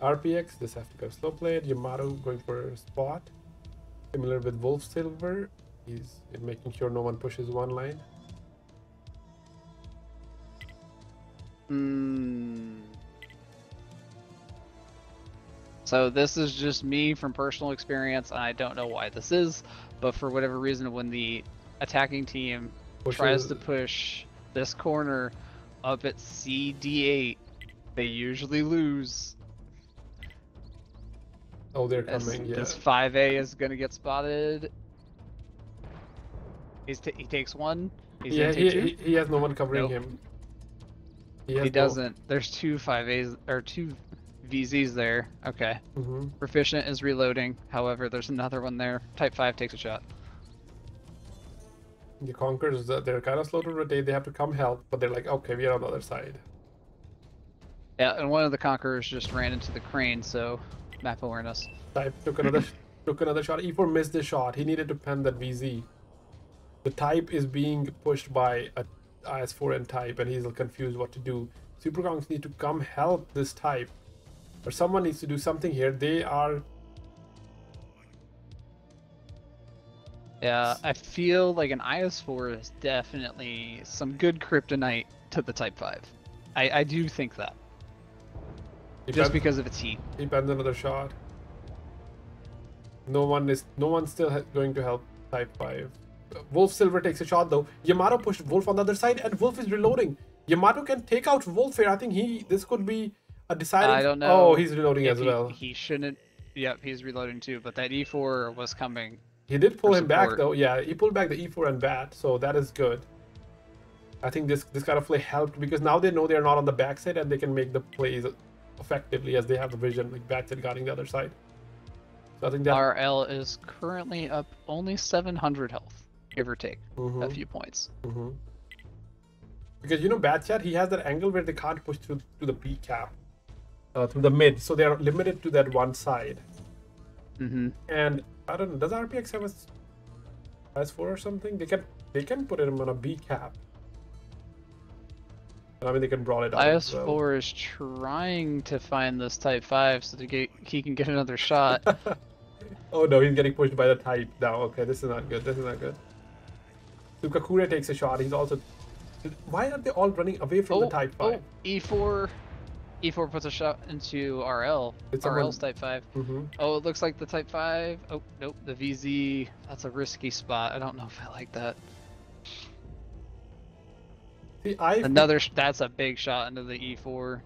RPX, this have to go slow played. Yamato going for a spot. Similar with Wolf Silver. He's making sure no one pushes one line. So this is just me from personal experience, and I don't know why this is, but for whatever reason, when the attacking team tries to push this corner up at CD8, they usually lose. Oh, they're coming, yeah. This 5A is going to get spotted. He takes one. He's yeah, gonna take two. He has no one covering him. He doesn't. There's two 5As, or two VZs there. Okay. Proficient is reloading. However, there's another one there. Type 5 takes a shot. The Conkers, they're kind of slow to rotate. They have to come help, but they're like, okay, we are on the other side. Yeah, and one of the Conquerors just ran into the crane, so map awareness. Type took another shot. E4 missed the shot. He needed to pen that VZ. The Type is being pushed by a IS4N Type, and he's confused what to do. Super Kongs need to come help this Type, or someone needs to do something here. They are. Yeah, I feel like an IS4 is definitely some good kryptonite to the Type 5. I do think that. Just because of its heat. He pens another shot. No one still going to help Type 5. Wolf Silver takes a shot though. Yamato pushed Wolf on the other side, and Wolf is reloading. Yamato can take out Wolf here. I think this could be a deciding. I don't know. Oh, he's reloading as well. He shouldn't. Yep, he's reloading too. But that E4 was coming. He did pull him back though. Yeah, he pulled back the E4 and bat, so that is good. I think this kind of play helped because now they know they're not on the backside and they can make the plays effectively as they have the vision, like backside guarding the other side. So I think that RL is currently up only 700 health, give or take a few points. Because Bad Chat, he has that angle where they can't push through to the B cap, through the mid, so they are limited to that one side. And I don't know, does RPX have a S4 or something? They can put him on a B cap. I mean, they can brawl it out. IS4 is trying to find this Type 5 so he can get another shot. Oh no, he's getting pushed by the Type now. Okay, this is not good. This is not good. So Kakure takes a shot. He's also. Why are they all running away from the Type 5? E4 puts a shot into RL. RL's Type 5. Oh, it looks like the Type 5. Oh, nope, the VZ. That's a risky spot. I don't know if I like that. See, that's a big shot into the E4.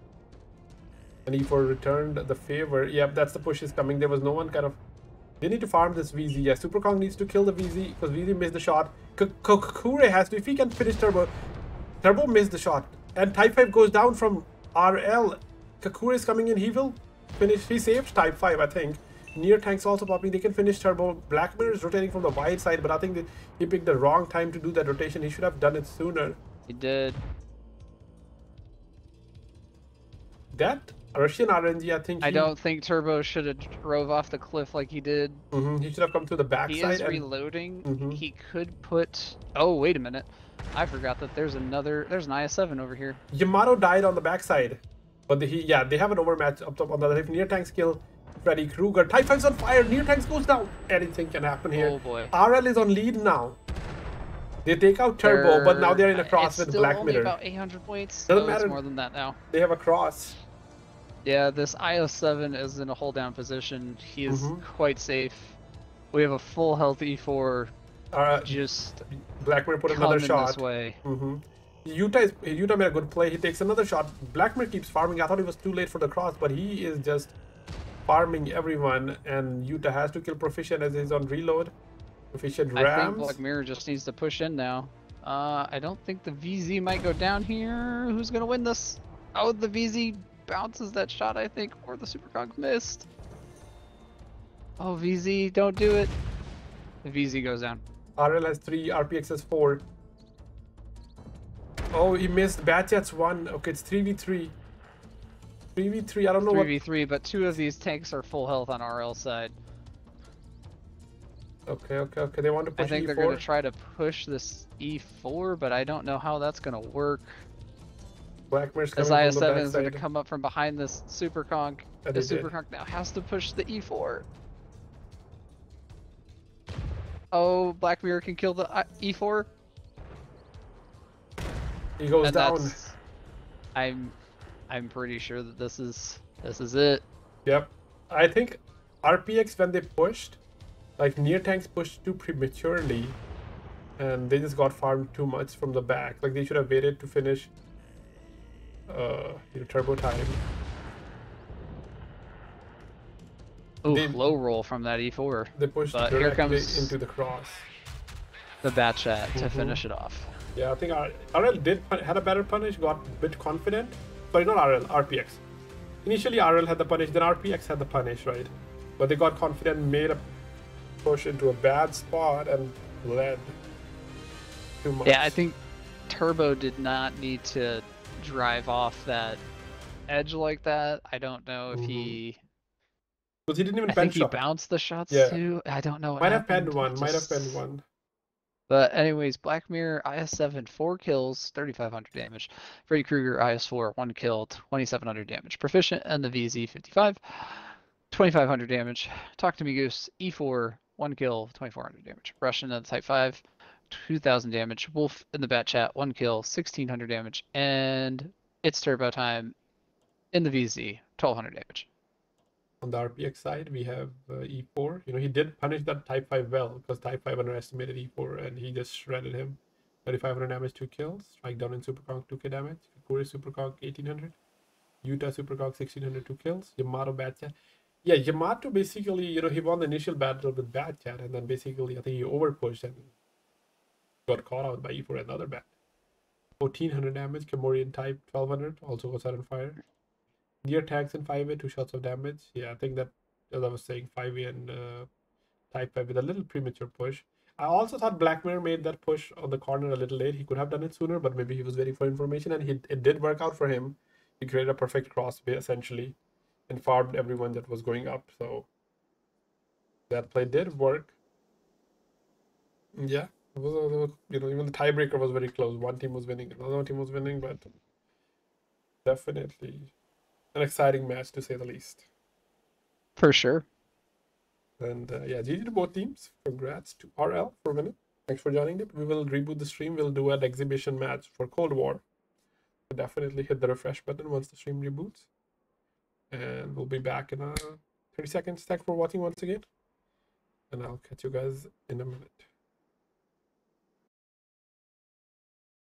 And E4 returned the favor. Yep, that's the push is coming. There was no one kind of. They need to farm this VZ. Yeah, Super Kong needs to kill the VZ because VZ missed the shot. Kakure has to, if he can finish Turbo. Turbo missed the shot. And Type 5 goes down from RL. Kakure is coming in. He will finish. He saved Type 5, I think. Near tanks also popping. They can finish Turbo. Black Mirror is rotating from the wide side, but I think he picked the wrong time to do that rotation. He should have done it sooner. He did. That Russian RNG, I think. I don't think Turbo should have drove off the cliff like he did. He should have come to the backside. He is reloading. He could put. Oh, wait a minute. I forgot that there's an IS7 over here. Yamato died on the backside, but they have an overmatch up top on the left. Near tanks kill Freddy Krueger. Type 5's on fire. Near tanks goes down. Anything can happen here. Oh boy. RL is on lead now. They take out Turbo, but now they're in a cross with Black Mirror. It's still only about 800 points. Doesn't matter. It's more than that now. They have a cross. Yeah, this IS7 is in a hold down position. He is quite safe. We have a full health E4. Just Black Mirror put another shot. This way. Utah made a good play. He takes another shot. Blackmare keeps farming. I thought he was too late for the cross, but he is just farming everyone. And Utah has to kill Proficient as he's on reload. Proficient I think rams. Black Mirror just needs to push in now. I don't think the VZ might go down here. Who's gonna win this? Oh, the VZ bounces that shot, I think, or the Supercog missed. Oh, VZ, don't do it. The VZ goes down. RL has 3, RPX has 4. Oh, he missed. Batchat's 1. Okay, it's 3v3. 3v3, I don't know 3v3, but 2 of these tanks are full health on RL side. Okay. They want to push I think E4. they're going to try to push this E4, but I don't know how that's going to work. Blackmare's As coming from the IS-7 is going to backside. come up from behind this Superconk. And The he did. Superconk now has to push the E4. Oh, Black Mirror can kill the E4. He goes And down. I'm pretty sure that this is it. Yep. I think RPX, when they pushed, like near tanks pushed too prematurely, and they just got farmed too much from the back. Like they should have waited to finish turbo time. Ooh, They- low roll from that E4. They pushed But here directly comes into the cross. the Batchat to finish it off. Yeah, I think RL had a better punish, got a bit confident, but not RL, RPX. Initially RL had the punish, then RPX had the punish, right? But they got confident, made a push into a bad spot, and led too much. Yeah, I think Turbo did not need to drive off that edge like that. I don't know if he... Because he didn't even I pen think he shot. bounced the shots Yeah. too. I don't know what Might have happened. penned one. Might have Just- penned one. But anyways, Black Mirror, IS-7, 4 kills, 3,500 damage. Freddy Krueger, IS-4, 1 kill, 2,700 damage. Proficient and the VZ, 55, 2,500 damage. Talk to me, Goose, E4, 1 kill, 2,400 damage. Russian and Type 5, 2,000 damage. Wolf in the Batchat, 1 kill, 1,600 damage. And it's turbo time in the VZ, 1,200 damage. On the RPX side, we have E4. He did punish that Type 5 well, because Type 5 underestimated E4, and he just shredded him. 3,500 damage, 2 kills. Strike down in Superconk, 2k damage. Kukuri Superconk, 1,800. Utah Superconk, 1,600, 2 kills. Yamato Batchat. Yeah, Yamato basically, he won the initial battle with Batchat, and then basically, I think he overpushed and got caught out by E4 and another bat. 1,400 damage. Kamorian Type, 1,200. Also goes out on fire. Near tanks in 5A, 2 shots of damage. Yeah, I think that, as I was saying, 5A and Type 5 with a little premature push. I also thought Blackmare made that push on the corner a little late. He could have done it sooner, but maybe he was waiting for information, and it did work out for him. He created a perfect cross essentially, and farmed everyone that was going up. So that play did work. Yeah, it was, even the tiebreaker was very close. One team was winning, another team was winning, but definitely an exciting match to say the least. For sure. And yeah, GG to both teams. Congrats to RL for winning. Thanks for joining it. We will reboot the stream. We'll do an exhibition match for Cold War. So definitely hit the refresh button once the stream reboots. And we'll be back in 30 seconds. Thanks for watching once again. And I'll catch you guys in a minute.